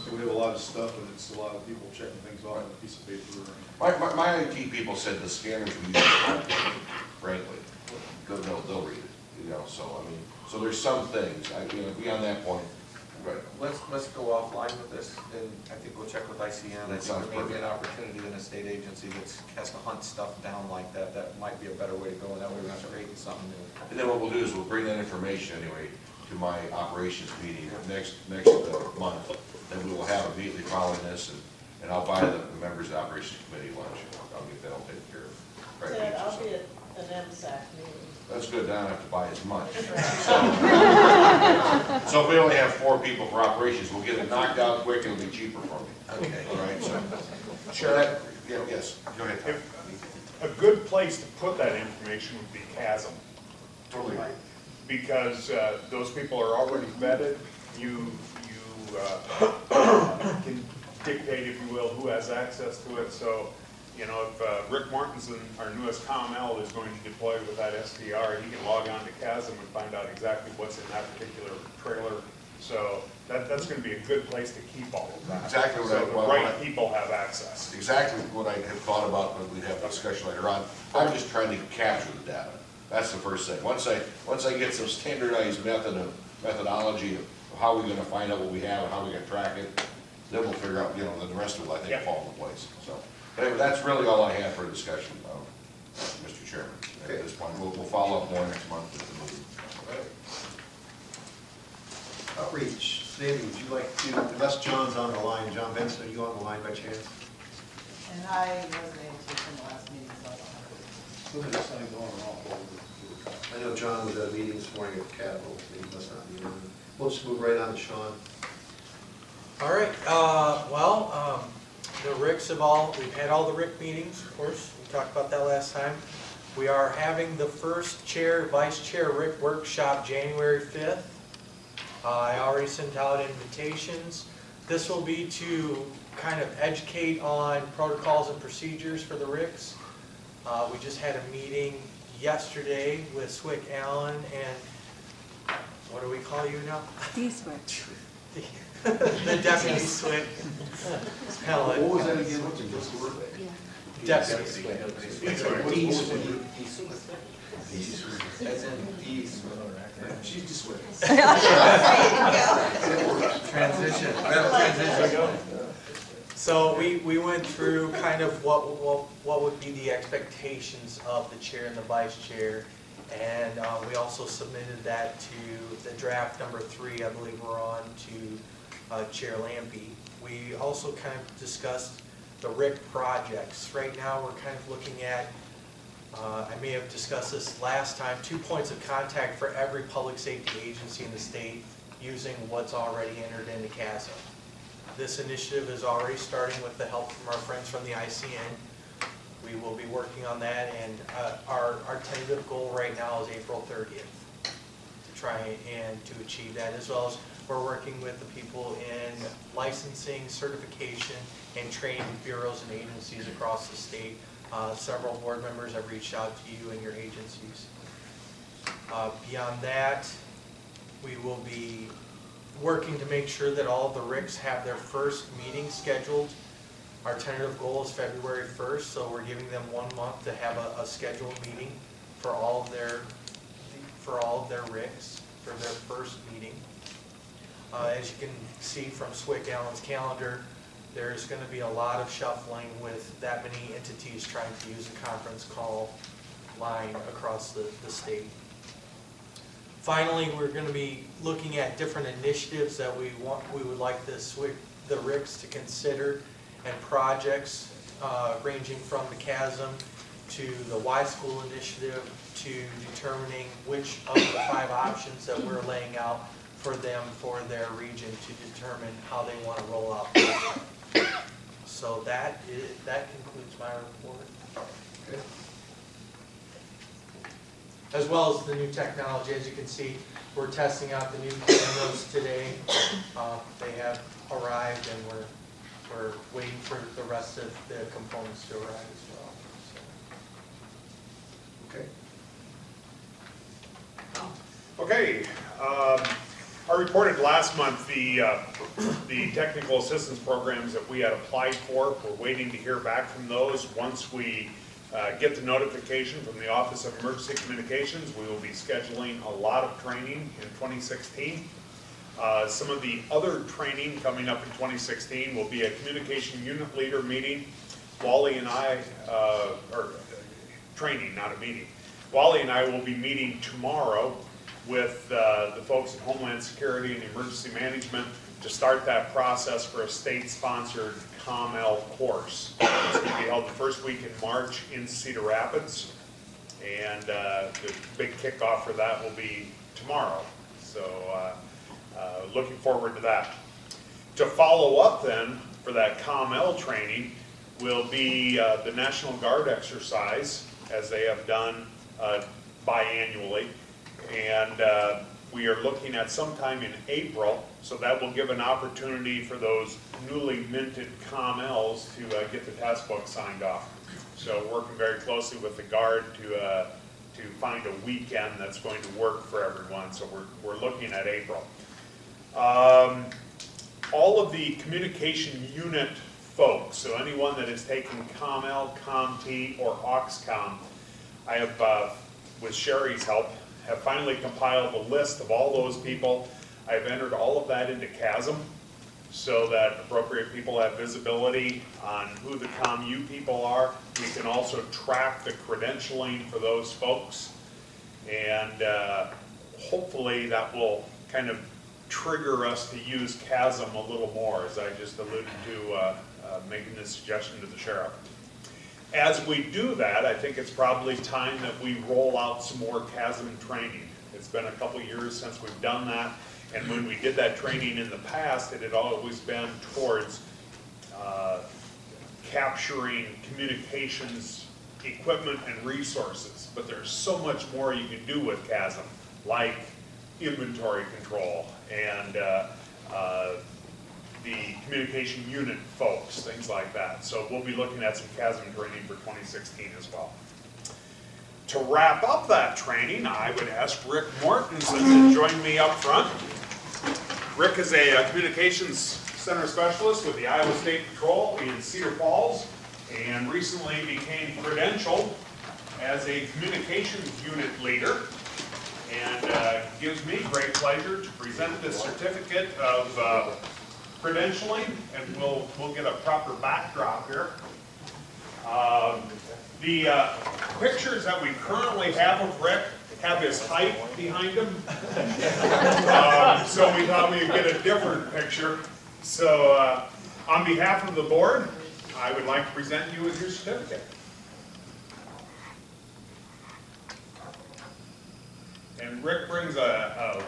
So we have a lot of stuff, and it's a lot of people checking things off on a piece of paper. My IT people said the scanners we use, frankly, they'll read it, you know, so, I mean, so there's some things, beyond that point, right. Let's go offline with this, and I think we'll check with ICM. That sounds Maybe perfect. an opportunity in a state agency that has to hunt stuff down like that, that might be a better way to go, and that way we're not creating something new. And then what we'll do is we'll bring that information anyway to my operations meeting next month. Then we will have immediately following this, and I'll buy the members of the operations committee lunch, and I'll get that all taken care of. Right, Ted, Pete? I'll be at an MSAC meeting. That's good, I don't have to buy as much. So if we only have 4 people for operations, we'll get it knocked out quick, and it'll be cheaper for me. Okay. All right, so. Sure. Yes, go ahead. Tom. A good place to put that information would be CASM. Totally right. Because those people are already vetted. You can dictate, if you will, who has access to it. So, you know, if Rick Mortensen, our newest COML, is going to deploy with that SDR, he can log on to CASM and find out exactly what's in that particular trailer. So that's going to be a good place to keep all of that. Exactly what so I the want. right people have access. Exactly what I had thought about, but we'd have a discussion later on. I'm just trying to capture the data. That's the first thing. Once I get some standardized methodology of how we're gonna find out what we have and how we're gonna track it, then we'll figure out, you know, the rest of it, I think, fall into place. So, but anyway, that's really all I have for discussion, Mr. Chairman. At this point, we'll follow up more next month with the meeting. Outreach. Sandy, would you like to, unless John's on the line, John Benson, are you on the line by chance? And I wasn't able to from the last meeting, so I don't have it. Something that's not going on all over. I know John was at a meeting this morning at the Capitol, he must not be in. We'll just move right on to Sean. All right, the RICs we've had all the RIC meetings, of course, we talked about that last time. We are having the first vice chair RIC workshop January 5th. I already sent out invitations. This will be to kind of educate on protocols and procedures for the RICs. We just had a meeting yesterday with Swick Allen and, what do we call you now? D-Switch. The deputy Swick Allen. What was that again? What's the word? Deputy As in ease. She's just with Transition. So we went through kind of what would be the expectations of the chair and the vice chair. And we also submitted that to the draft number 3, I believe we're on, to Chair Lampy. We also kind of discussed the RIC projects. Right now we're kind of looking at, I may have discussed this last time, 2 points of contact for every public safety agency in the state using what's already entered into CASA. This initiative is already starting with the help from our friends from the ICN. We will be working on that, and our tentative goal right now is April 30th to try and to achieve that, as well as we're working with the people in licensing, certification, and training bureaus and agencies across the state. Several board members have reached out to you and your agencies. Beyond that, we will be working to make sure that all of the RICs have their first meeting scheduled. Our tentative goal is February 1st, so we're giving them 1 month to have a scheduled meeting. for all of their RICs for their first meeting. As you can see from Swick Allen's calendar, there's going to be a lot of shuffling with that many entities trying to use a conference call line across the state. Finally, we're going to be looking at different initiatives that we would like the RICs to consider, and projects ranging from the CHASM to the Y School initiative to determining which of the 5 options that we're laying out for them for their region to determine how they want to roll out. So that concludes my report. Okay. As well as the new technology. As you can see, we're testing out the new cameras today. They have arrived, and we're waiting for the rest of the components to arrive as well. Okay. Okay, I reported last month the technical assistance programs that we had applied for. We're waiting to hear back from those. Once we get the notification from the Office of Emergency Communications, we will be scheduling a lot of training in 2016. Some of the other training coming up in 2016 will be a communication unit leader meeting. Wally and I, or training, not a meeting. Wally and I will be meeting tomorrow with the folks at Homeland Security and Emergency Management to start that process for a state-sponsored COML course. It's going to be held the first week in March in Cedar Rapids, and the big kickoff for that will be tomorrow. So looking forward to that. To follow up then for that COML training will be the National Guard exercise, as they have done biannually. And we are looking at sometime in April, so that will give an opportunity for those newly minted COMLs to get the test book signed off. So working very closely with the Guard to find a weekend that's going to work for everyone. So we're looking at April. All of the communication unit folks, so anyone that has taken COML, COMT, or AUXCOM, I have, with Sherry's help, have finally compiled a list of all those people. I've entered all of that into CHASM so that appropriate people have visibility on who the COMU people are. We can also track the credentialing for those folks, and hopefully that will kind of trigger us to use CHASM a little more, as I just alluded to making this suggestion to the sheriff. As we do that, I think it's probably time that we roll out some more CHASM training. It's been a couple years since we've done that, and when we did that training in the past, it had always been towards capturing communications equipment and resources. But there's so much more you can do with CHASM, like inventory control and the communication unit folks, things like that. So we'll be looking at some CHASM training for 2016 as well. To wrap up that training, I would ask Rick Mortensen to join me up front. Rick is a communications center specialist with the Iowa State Patrol in Cedar Falls, and recently became credentialed as a communications unit leader. And gives me great pleasure to present this certificate of credentialing, and we'll get a proper backdrop here. The pictures that we currently have of Rick have his height behind him, so we thought we'd get a different picture. So on behalf of the board, I would like to present you with your certificate. And Rick brings a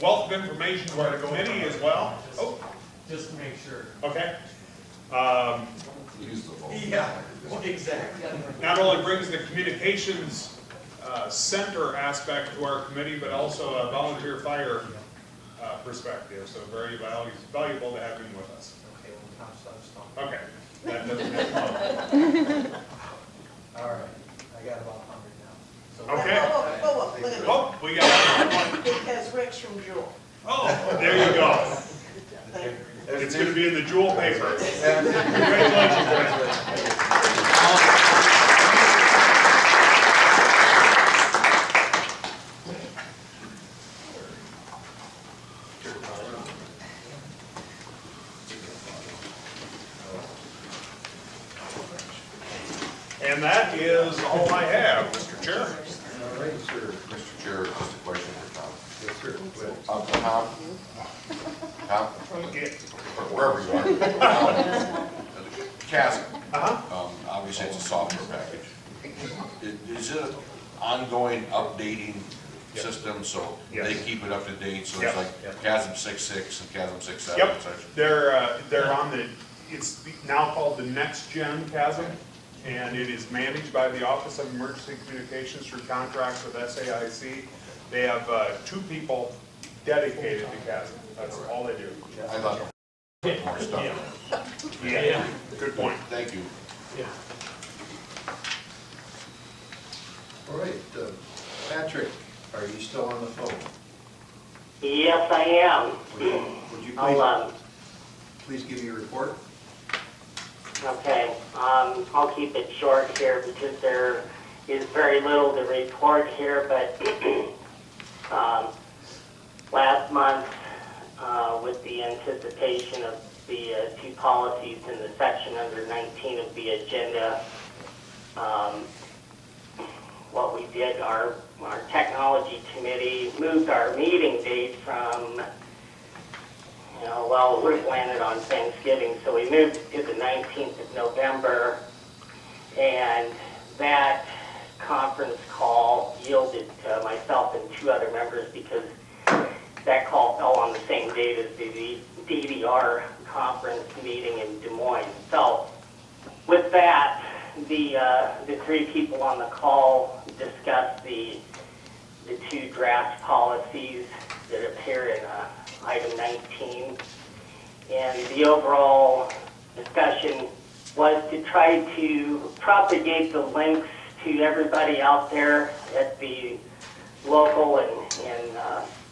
wealth of information to our committee as well. Oh. Just to make sure. Okay. Use the phone. Yeah, exactly. Not only brings the communications center aspect to our committee, but also a volunteer fire perspective. So very valuable to have him with us. Okay. That doesn't have All right, I got about 100 now. So Okay. Whoa, look at me. Oh, we got one. Because Rick's from Jewel. Oh, there you go. It's going to be in the Jewel paper. Congratulations, Rick. And that is all I have, Mr. Chair. All right, sir. Mr. Chair, just a question for Tom. Yes, sir. Go ahead. Tom? Yeah. Or wherever you are. CASM, Uh-huh. obviously it's a software package. Is it an ongoing updating system, so they Yes. keep it up to date? So Yep. it's like CASM 6.6 and CASM 6.7 Yep, and such? they're on the, it's now called the Next Gen CASM, and it is managed by the Office of Emergency Communications through contracts with SAIC. They have 2 people dedicated to CASM, that's all they do. I thought more stuff. Yeah, good point. Thank you. All right, Patrick, are you still on the phone? Yes, I am. Would you I'll, please give me your report? Okay, I'll keep it short here because there is very little to report here, but last month, with the anticipation of the 2 policies in the section under 19 of the agenda, what we did, our technology committee moved our meeting date from, well, we landed on Thanksgiving, so we moved it to the 19th of November, and that conference call yielded myself and 2 other members because that call fell on the same date as the DDR conference meeting in Des Moines. So with that, the 3 people on the call discussed the 2 draft policies that appear in item 19. And the overall discussion was to try to propagate the links to everybody out there at the local and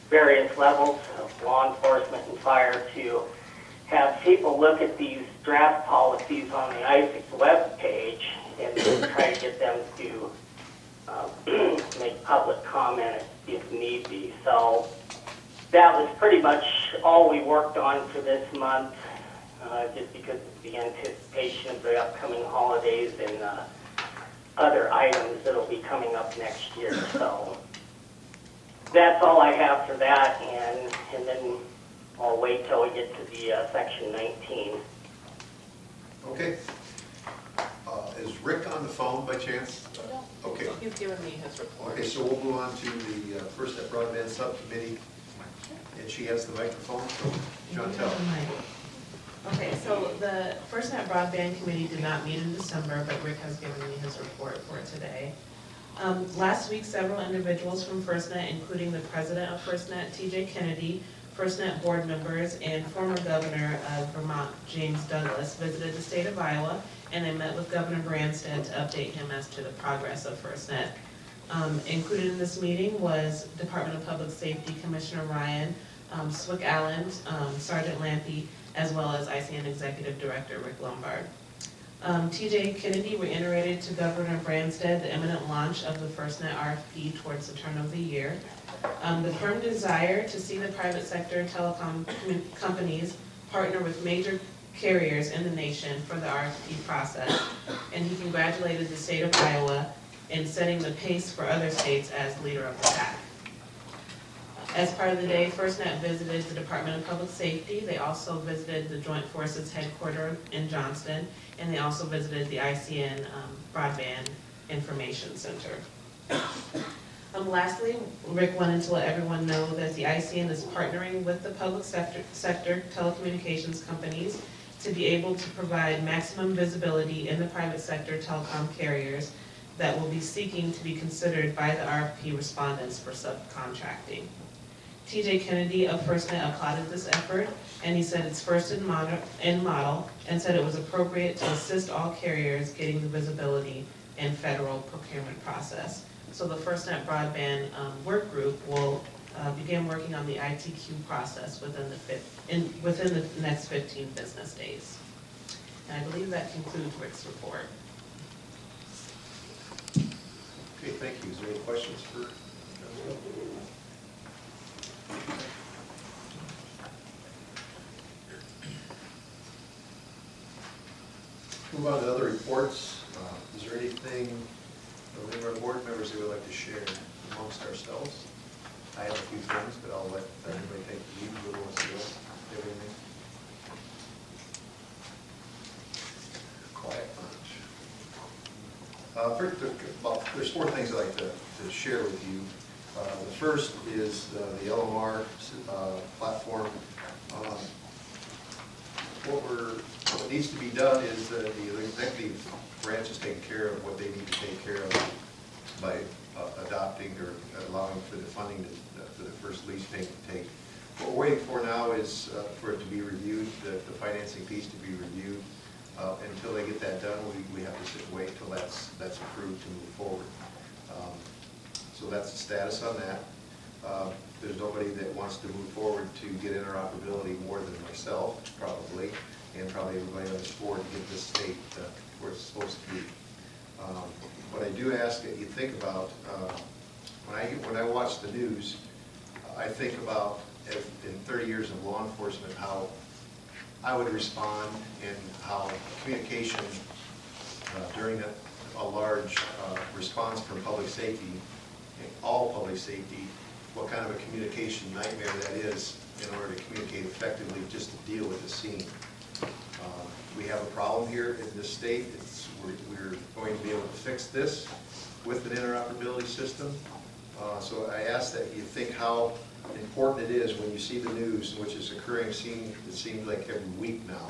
various levels of law enforcement and fire to have people look at these draft policies on the ISICS webpage and try to get them to make public comment if need be. So that was pretty much all we worked on for this month, just because of the anticipation of the upcoming holidays and other items that will be coming up next year. So that's all I have for that, and then I'll wait till we get to the section 19. Okay. Is Rick on the phone by chance? Okay. He's given me his report. Okay, so we'll move on to the FirstNet Broadband Subcommittee, and she has the microphone, so Chantel. Okay, so the FirstNet Broadband Committee did not meet in December, but Rick has given me his report for today. Last week, several individuals from FirstNet, including the president of FirstNet, TJ Kennedy, FirstNet board members, and former governor of Vermont, James Douglas, visited the state of Iowa, and they met with Governor Branstad to update him as to the progress of FirstNet. Included in this meeting was Department of Public Safety Commissioner Ryan, Swick Allen, Sergeant Lampy, as well as ICN Executive Director Rick Lombard. TJ Kennedy reiterated to Governor Branstad the imminent launch of the FirstNet RFP towards the turn of the year. The firm desire to see the private sector telecom companies partner with major carriers in the nation for the RFP process, and he congratulated the state of Iowa in setting the pace for other states as leader of the pack. As part of the day, FirstNet visited the Department of Public Safety. They also visited the Joint Forces headquarters in Johnston, and they also visited the ICN Broadband Information Center. Lastly, Rick wanted to let everyone know that the ICN is partnering with the public sector telecommunications companies to be able to provide maximum visibility in the private sector telecom carriers that will be seeking to be considered by the RFP respondents for subcontracting. TJ Kennedy of FirstNet applauded this effort, and he said it's first in model, and said it was appropriate to assist all carriers getting the visibility in federal procurement process. So the FirstNet Broadband work group will begin working on the ITQ process within the next 15 business days. And I believe that concludes Rick's report. Okay, thank you. Is there any questions for Move on to other reports. Is there anything from any of our board members that would like to share amongst ourselves? I have a few things, but I'll let everybody take the lead. Who wants to go? Do you have anything? Quiet bunch. Well, there's 4 things I'd like to share with you. The first is the LMR platform. What needs to be done is the executive branch is taking care of what they need to take care of by adopting or allowing for the funding for the first lease payment to take. What we're waiting for now is for it to be reviewed, the financing piece to be reviewed. Until they get that done, we have to sit and wait until that's approved to move forward. So that's the status on that. There's nobody that wants to move forward to get interoperability more than myself, probably, and probably everybody on this board to get this state where it's supposed to be. What I do ask that you think about, when I watch the news, I think about, in 30 years of law enforcement, how I would respond and how communication during a large response from public safety, all public safety, what kind of a communication nightmare that is in order to communicate effectively just to deal with the scene. We have a problem here in this state. We're going to be able to fix this with an interoperability system. So I ask that you think how important it is when you see the news, which is occurring, it seems like every week now,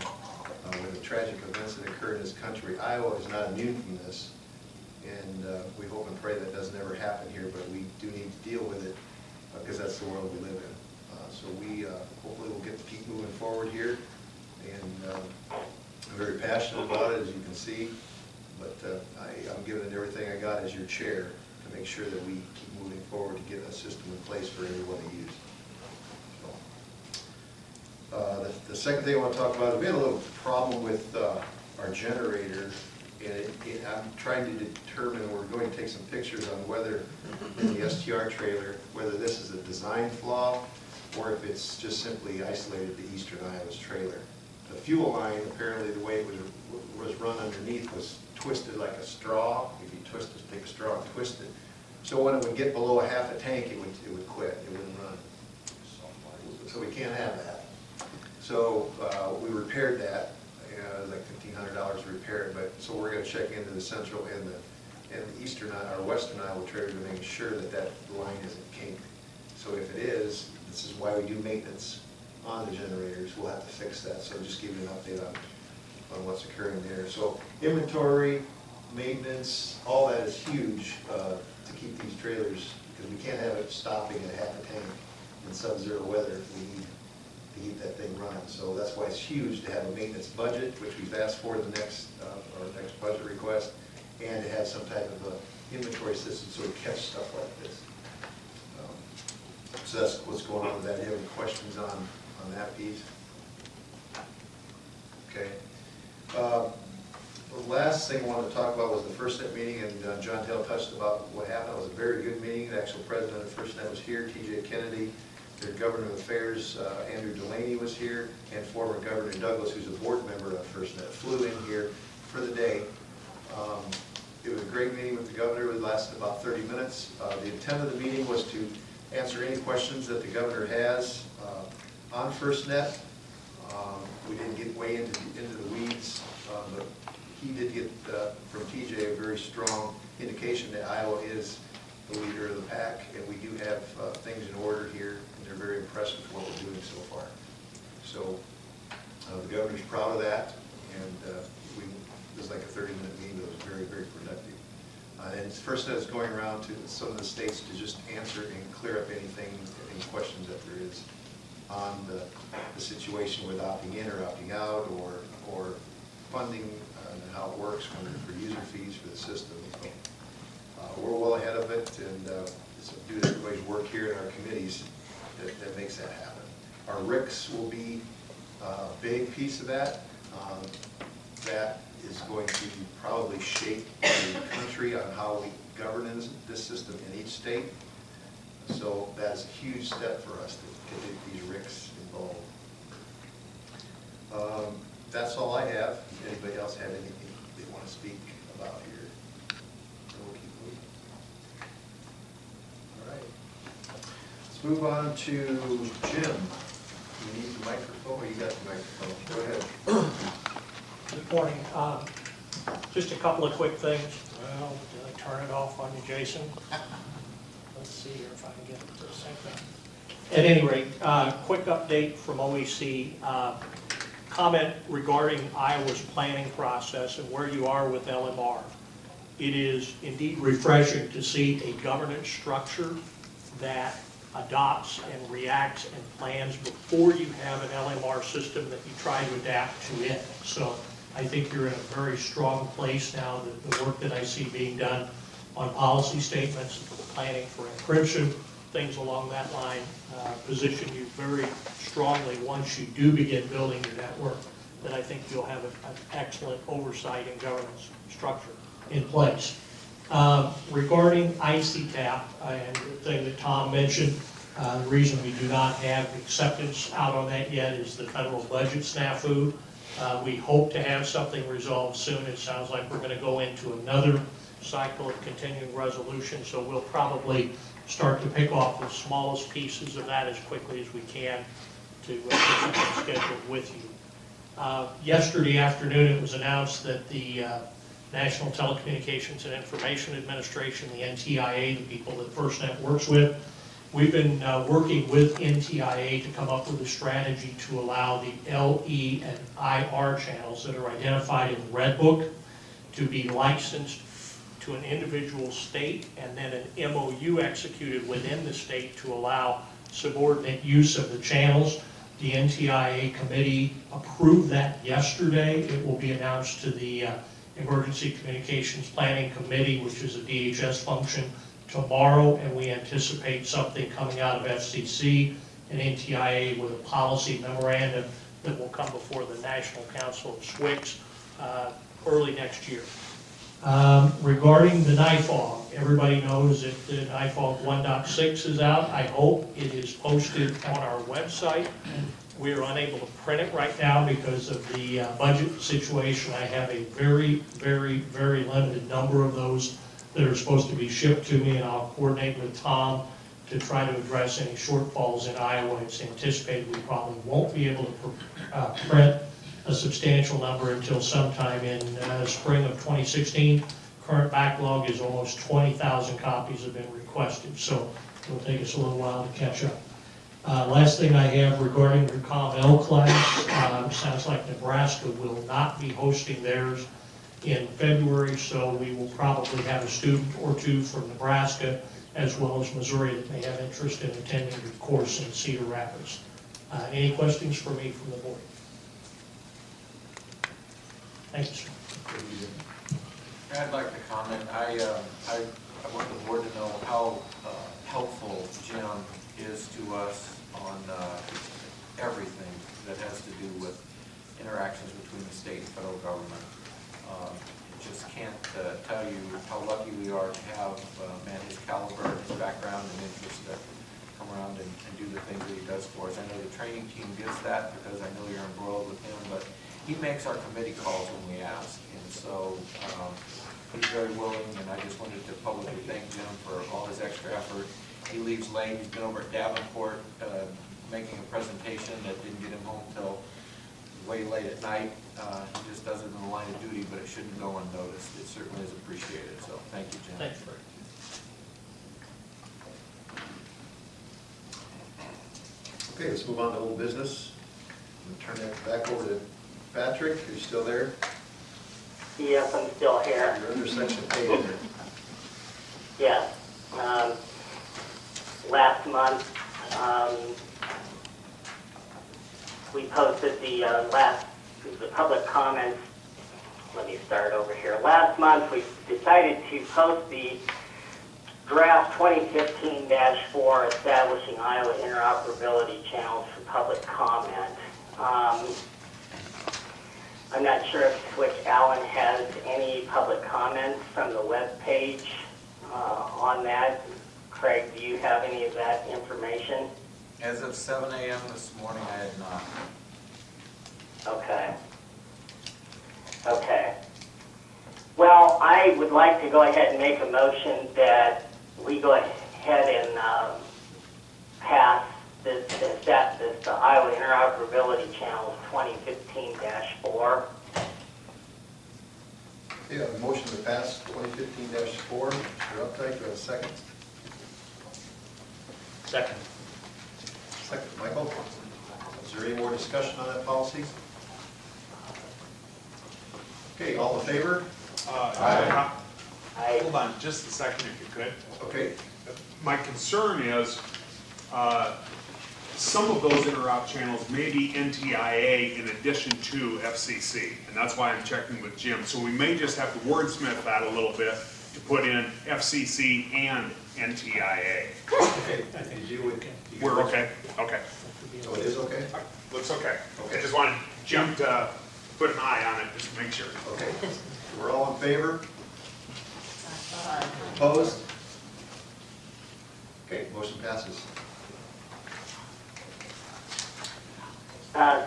with the tragic events that occur in this country. Iowa is not immune from this, and we hope and pray that doesn't ever happen here, but we do need to deal with it because that's the world we live in. So we hopefully will get to keep moving forward here, and I'm very passionate about it, as you can see, but I'm giving it everything I got as your chair to make sure that we keep moving forward to get a system in place for everyone to use. The second thing I want to talk about is we had a little problem with our generator, and I'm trying to determine, we're going to take some pictures on whether in the STR trailer, whether this is a design flaw or if it's just simply isolated to Eastern Iowa's trailer. The fuel line, apparently the way it was run underneath was twisted like a straw. If you take a straw and twist it. So when it would get below a half a tank, it would quit, it wouldn't run. So we can't have that. So we repaired that. It was like $1,500 to repair it, but so we're going to check into the central and the Eastern or Western Iowa trailer to make sure that that line isn't kinked. So if it is, this is why we do maintenance on the generators. We'll have to fix that. So just give you an update on what's occurring there. So inventory, maintenance, all that is huge to keep these trailers, because we can't have it stopping at half a tank in sub-zero weather if we need to keep that thing running. So that's why it's huge to have a maintenance budget, which we've asked for in the next budget request, and to have some type of a inventory system so we catch stuff like this. So that's what's going on with that. Do you have any questions on that piece? Okay. The last thing I wanted to talk about was the FirstNet meeting, and John Taylor touched about what happened. It was a very good meeting. The actual president of FirstNet was here, TJ Kennedy. Their Governor of Affairs, Andrew Delaney, was here, and former Governor Douglas, who's a board member of FirstNet, flew in here for the day. It was a great meeting with the governor. It lasted about 30 minutes. The intent of the meeting was to answer any questions that the governor has on FirstNet. We didn't get way into the weeds, but he did get from TJ a very strong indication that Iowa is the leader of the pack, and we do have things in order here, and they're very impressed with what we're doing so far. So the governor's proud of that, and it was like a 30-minute meeting, but it was very, very productive. And FirstNet is going around to some of the states to just answer and clear up any questions that there is on the situation with opting in or opting out, or funding and how it works for user fees for the system. So, we're well ahead of it, and it's due to everybody's work here in our committees that makes that happen. Our RICS will be a big piece of that. That is going to probably shape the country on how we govern this system in each state. So that's a huge step for us to get these RICS involved. That's all I have. Anybody else have anything? speak about here? We'll keep moving. All right. Let's move on to Jim. You need the microphone, or you got the microphone? Go ahead. Good morning. Just a couple of quick things. Well, did I turn it off on you, Jason? Let's see here if I can get it for a second. At any rate, quick update from OEC. Comment regarding Iowa's planning process and where you are with LMR. It is indeed refreshing to see a governance structure that adopts and reacts and plans before you have an LMR system that you try to adapt to it. So I think you're in a very strong place now. The work that I see being done on policy statements, planning for encryption, things along that line, position you very strongly once you do begin building your network, that I think you'll have an excellent oversight and governance structure in place. Regarding ICTAP, and the thing that Tom mentioned, the reason we do not have acceptance out on that yet is the federal budget snafu. We hope to have something resolved soon. It sounds like we're going to go into another cycle of continuing resolution, so we'll probably start to pick off the smallest pieces of that as quickly as we can to get something scheduled with you. Yesterday afternoon, it was announced that the National Telecommunications and Information Administration, the NTIA, the people that FirstNet works with, we've been working with NTIA to come up with a strategy to allow the LE and IR channels that are identified in the Red Book to be licensed to an individual state, and then an MOU executed within the state to allow subordinate use of the channels. The NTIA committee approved that yesterday. It will be announced to the Emergency Communications Planning Committee, which is a DHS function, tomorrow, and we anticipate something coming out of FCC and NTIA with a policy memorandum that will come before the National Council of SWICs early next year. Regarding the NIFOG, everybody knows that the NIFOG 1.6 is out. I hope it is posted on our website. We are unable to print it right now because of the budget situation. I have a very, very, very limited number of those that are supposed to be shipped to me, and I'll coordinate with Tom to try to address any shortfalls in Iowa. It's anticipated we probably won't be able to print a substantial number until sometime in spring of 2016. Current backlog is almost 20,000 copies have been requested, so it'll take us a little while to catch up. Last thing I have regarding your COM-L class, sounds like Nebraska will not be hosting theirs in February, so we will probably have a student or two from Nebraska as well as Missouri that may have interest in attending the course in Cedar Rapids. Any questions for me from the board? Thank you, sir. I'd like to comment. I want the board to know how helpful Jim is to us on everything that has to do with interactions between the state and federal government. Just can't tell you how lucky we are to have his caliber, his background and interest to come around and do the things that he does for us. I know the training team gets that because I know you're embroiled with him, but he makes our committee calls when we ask, and so he's very willing, and I just wanted to publicly thank Jim for all his extra effort. He leaves late. He's been over at Davenport making a presentation that didn't get him home till way late at night. He just does it in the line of duty, but it shouldn't go unnoticed. It certainly is appreciated, so thank you, Jim. Thanks, Rick. Okay, let's move on to old business. I'm going to turn that back over to Patrick. Are you still there? Yes, I'm still here. You're under section A here. Yes. Last month, we posted the public comments. Let me start over here. Last month, we decided to post the draft 2015-4 establishing Iowa interoperability channels for public comment. I'm not sure if Switch Allen has any public comments from the web page on that. Craig, do you have any of that information? As of 7 a.m. this morning, I had not. Okay. Okay. I would like to go ahead and make a motion that we go ahead and pass this Iowa Interoperability Channel 2015-4. Okay, I have a motion to pass 2015-4. Mr. Updike, do I have a second? Second. Second, Michael. Is there any more discussion on that policy? Okay, all in favor? Hold on just a second if you could. Okay. My concern is, some of those interop channels may be NTIA in addition to FCC, and that's why I'm checking with Jim. So we may just have to wordsmith that a little bit to put in FCC and NTIA. Okay, you deal with. We're okay? Okay. So it is okay? Looks okay. Okay. I just wanted Jim to put an eye on it, just to make sure. Okay. We're all in favor? Opposed? Okay, motion passes.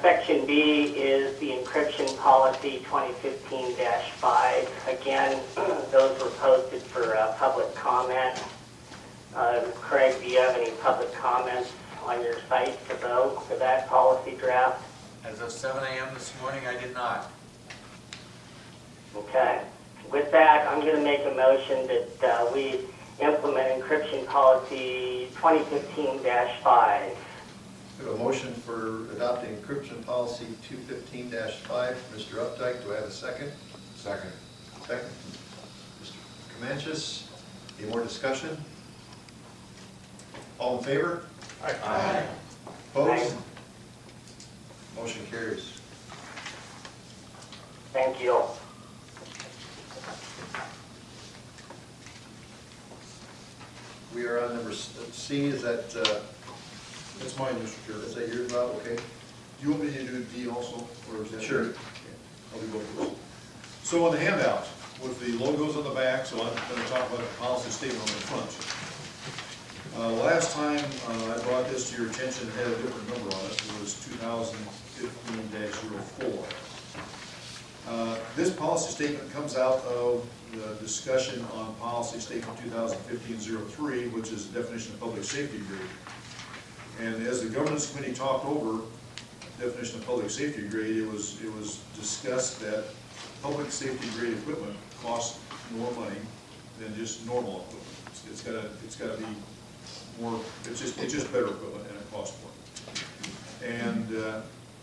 Section B is the encryption policy 2015-5. Again, those were posted for public comment. Craig, do you have any public comments on your site for that policy draft? As of 7 a.m. this morning, I did not. Okay. With that, I'm going to make a motion that we implement encryption policy 2015-5. We have a motion for adopting encryption policy 215-5. Mr. Updike, do I have a second? Second. Second. Mr. Comanches, any more discussion? All in favor? Aye. Opposed? Motion carries. Thank you. We are on number C. Is that, That's mine, Mr. Chair. is that yours, Bob? Okay. Do you want me to do D also, or is that? Sure. Okay, I'll do both of those. So on the handout, with the logos on the back, so I'm going to talk about the policy statement on the front. Last time I brought this to your attention, it had a different number on it. It was 2015-04. This policy statement comes out of the discussion on policy statement 2015-03, which is the definition of public safety grade. And as the governance committee talked over definition of public safety grade, it was discussed that public safety grade equipment costs more money than just normal equipment. It's gotta be more. It's just better equipment and it costs more. And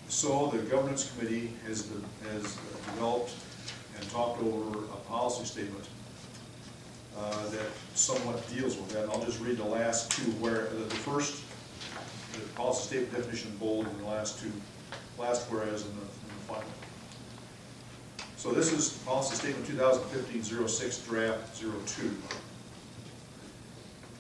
so the governance committee has developed and talked over a policy statement that somewhat deals with that. And I'll just read the last two, where the first, the policy statement definition in bold, and the last whereas in the final. So this is policy statement 2015-06 draft 02.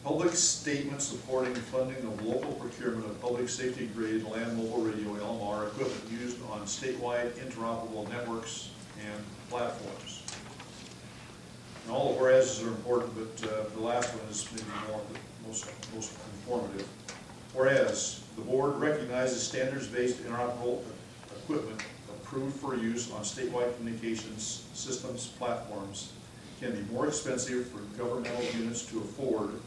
Public statement supporting funding of local procurement of public safety grade land mobile radio LMR equipment used on statewide interoperable networks and platforms. And all the whereases are important, but the last one is maybe most informative. Whereas the board recognizes standards-based interoperable equipment approved for use on statewide communications systems platforms can be more expensive for governmental units to afford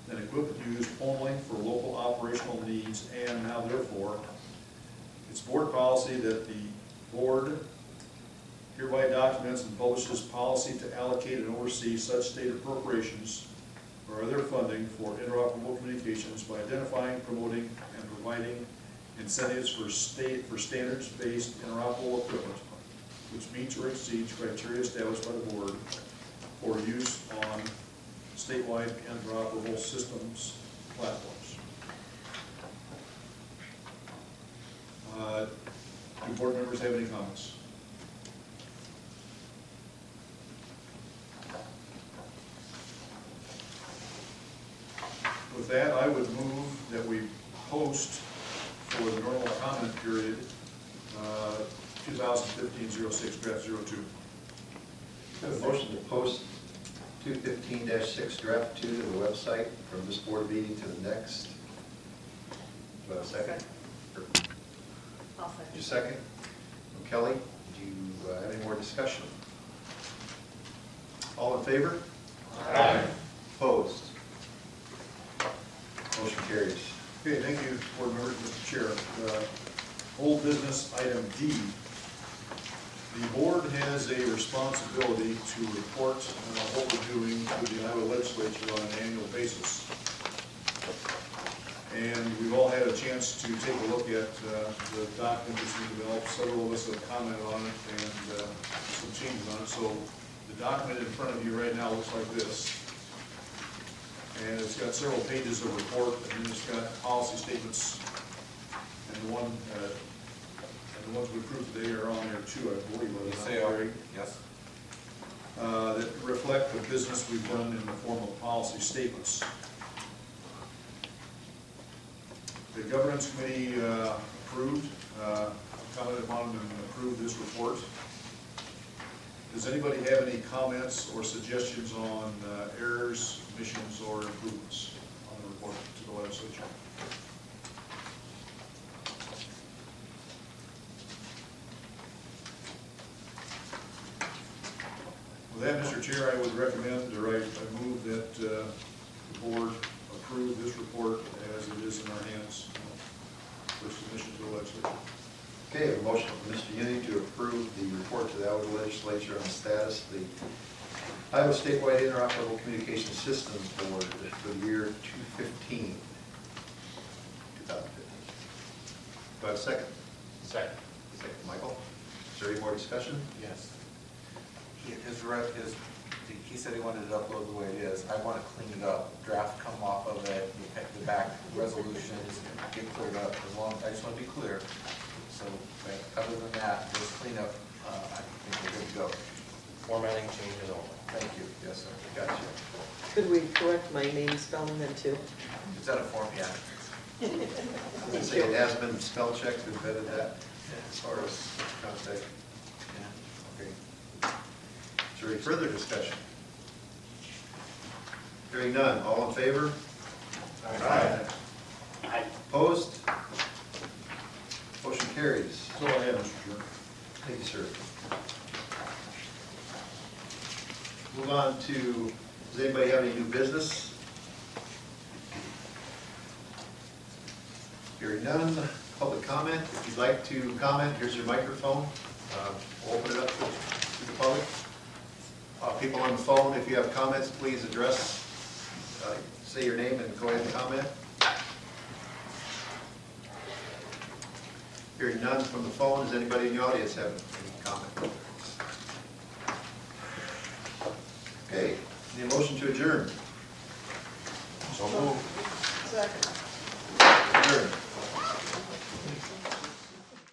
than equipment used only for local operational needs, and now therefore, it's board policy that the board hereby documents and publishes policy to allocate and oversee such state appropriations or other funding for interoperable communications by identifying, promoting, and providing incentives for standards-based interoperable equipment which meets or exceeds criteria established by the board for use on statewide interoperable systems platforms. Do board members have any comments? With that, I would move that we post for the normal comment period 2015-06 draft 02. I have a motion to post 215-6 draft 2 to the website from this board meeting to the next. Do I have a second? I'll second. Your second? Kelly, do you have any more discussion? All in favor? Aye. Opposed? Motion carries. Okay, thank you, board members, Mr. Chair. Old business item D. The board has a responsibility to report what we're doing to the Iowa legislature on an annual basis. And we've all had a chance to take a look at the document that's been developed. Several of us have commented on it and some changes on it. So the document in front of you right now looks like this. And it's got several pages of report, and then it's got policy statements. And the ones we approved today are on there too, I believe. Yes, they are. Yes. That reflect the business we've done in the form of policy statements. The governance committee approved, commented upon and approved this report. Does anybody have any comments or suggestions on errors, omissions, or improvements on the report to the legislature? With that, Mr. Chair, I would recommend, or I move that the board approve this report as it is in our hands for submission to the legislature. Okay, a motion from Mr. Uni to approve the report to the Iowa legislature on the status of the Iowa Statewide Interoperable Communication Systems Board for the year 2015. Do I have a second? Second. Second, Michael. Is there any more discussion? Yes. He said he wanted it uploaded the way it is. I want to clean it up. Draft come off of it, the back resolutions get cleared up. I just want to be clear. So other than that, just clean up, I think we're good to go. Formatting changes only. Thank you. Yes, sir. Gotcha. Could we correct my name spelling then too? Is that a form? Yeah. I'm going to say it has been spell checked and vetted that as far as contact. Okay. Is there any further discussion? Hearing none, all in favor? Aye. Opposed? Motion carries. That's all I have, Mr. Chair. Thank you, sir. Move on to, does anybody have any new business? Hearing none, public comment. If you'd like to comment, here's your microphone. We'll open it up to the public. People on the phone, if you have comments, please address, say your name and go ahead and comment. Hearing none from the phone, does anybody in the audience have any comment? Okay, need a motion to adjourn. So moved. Second.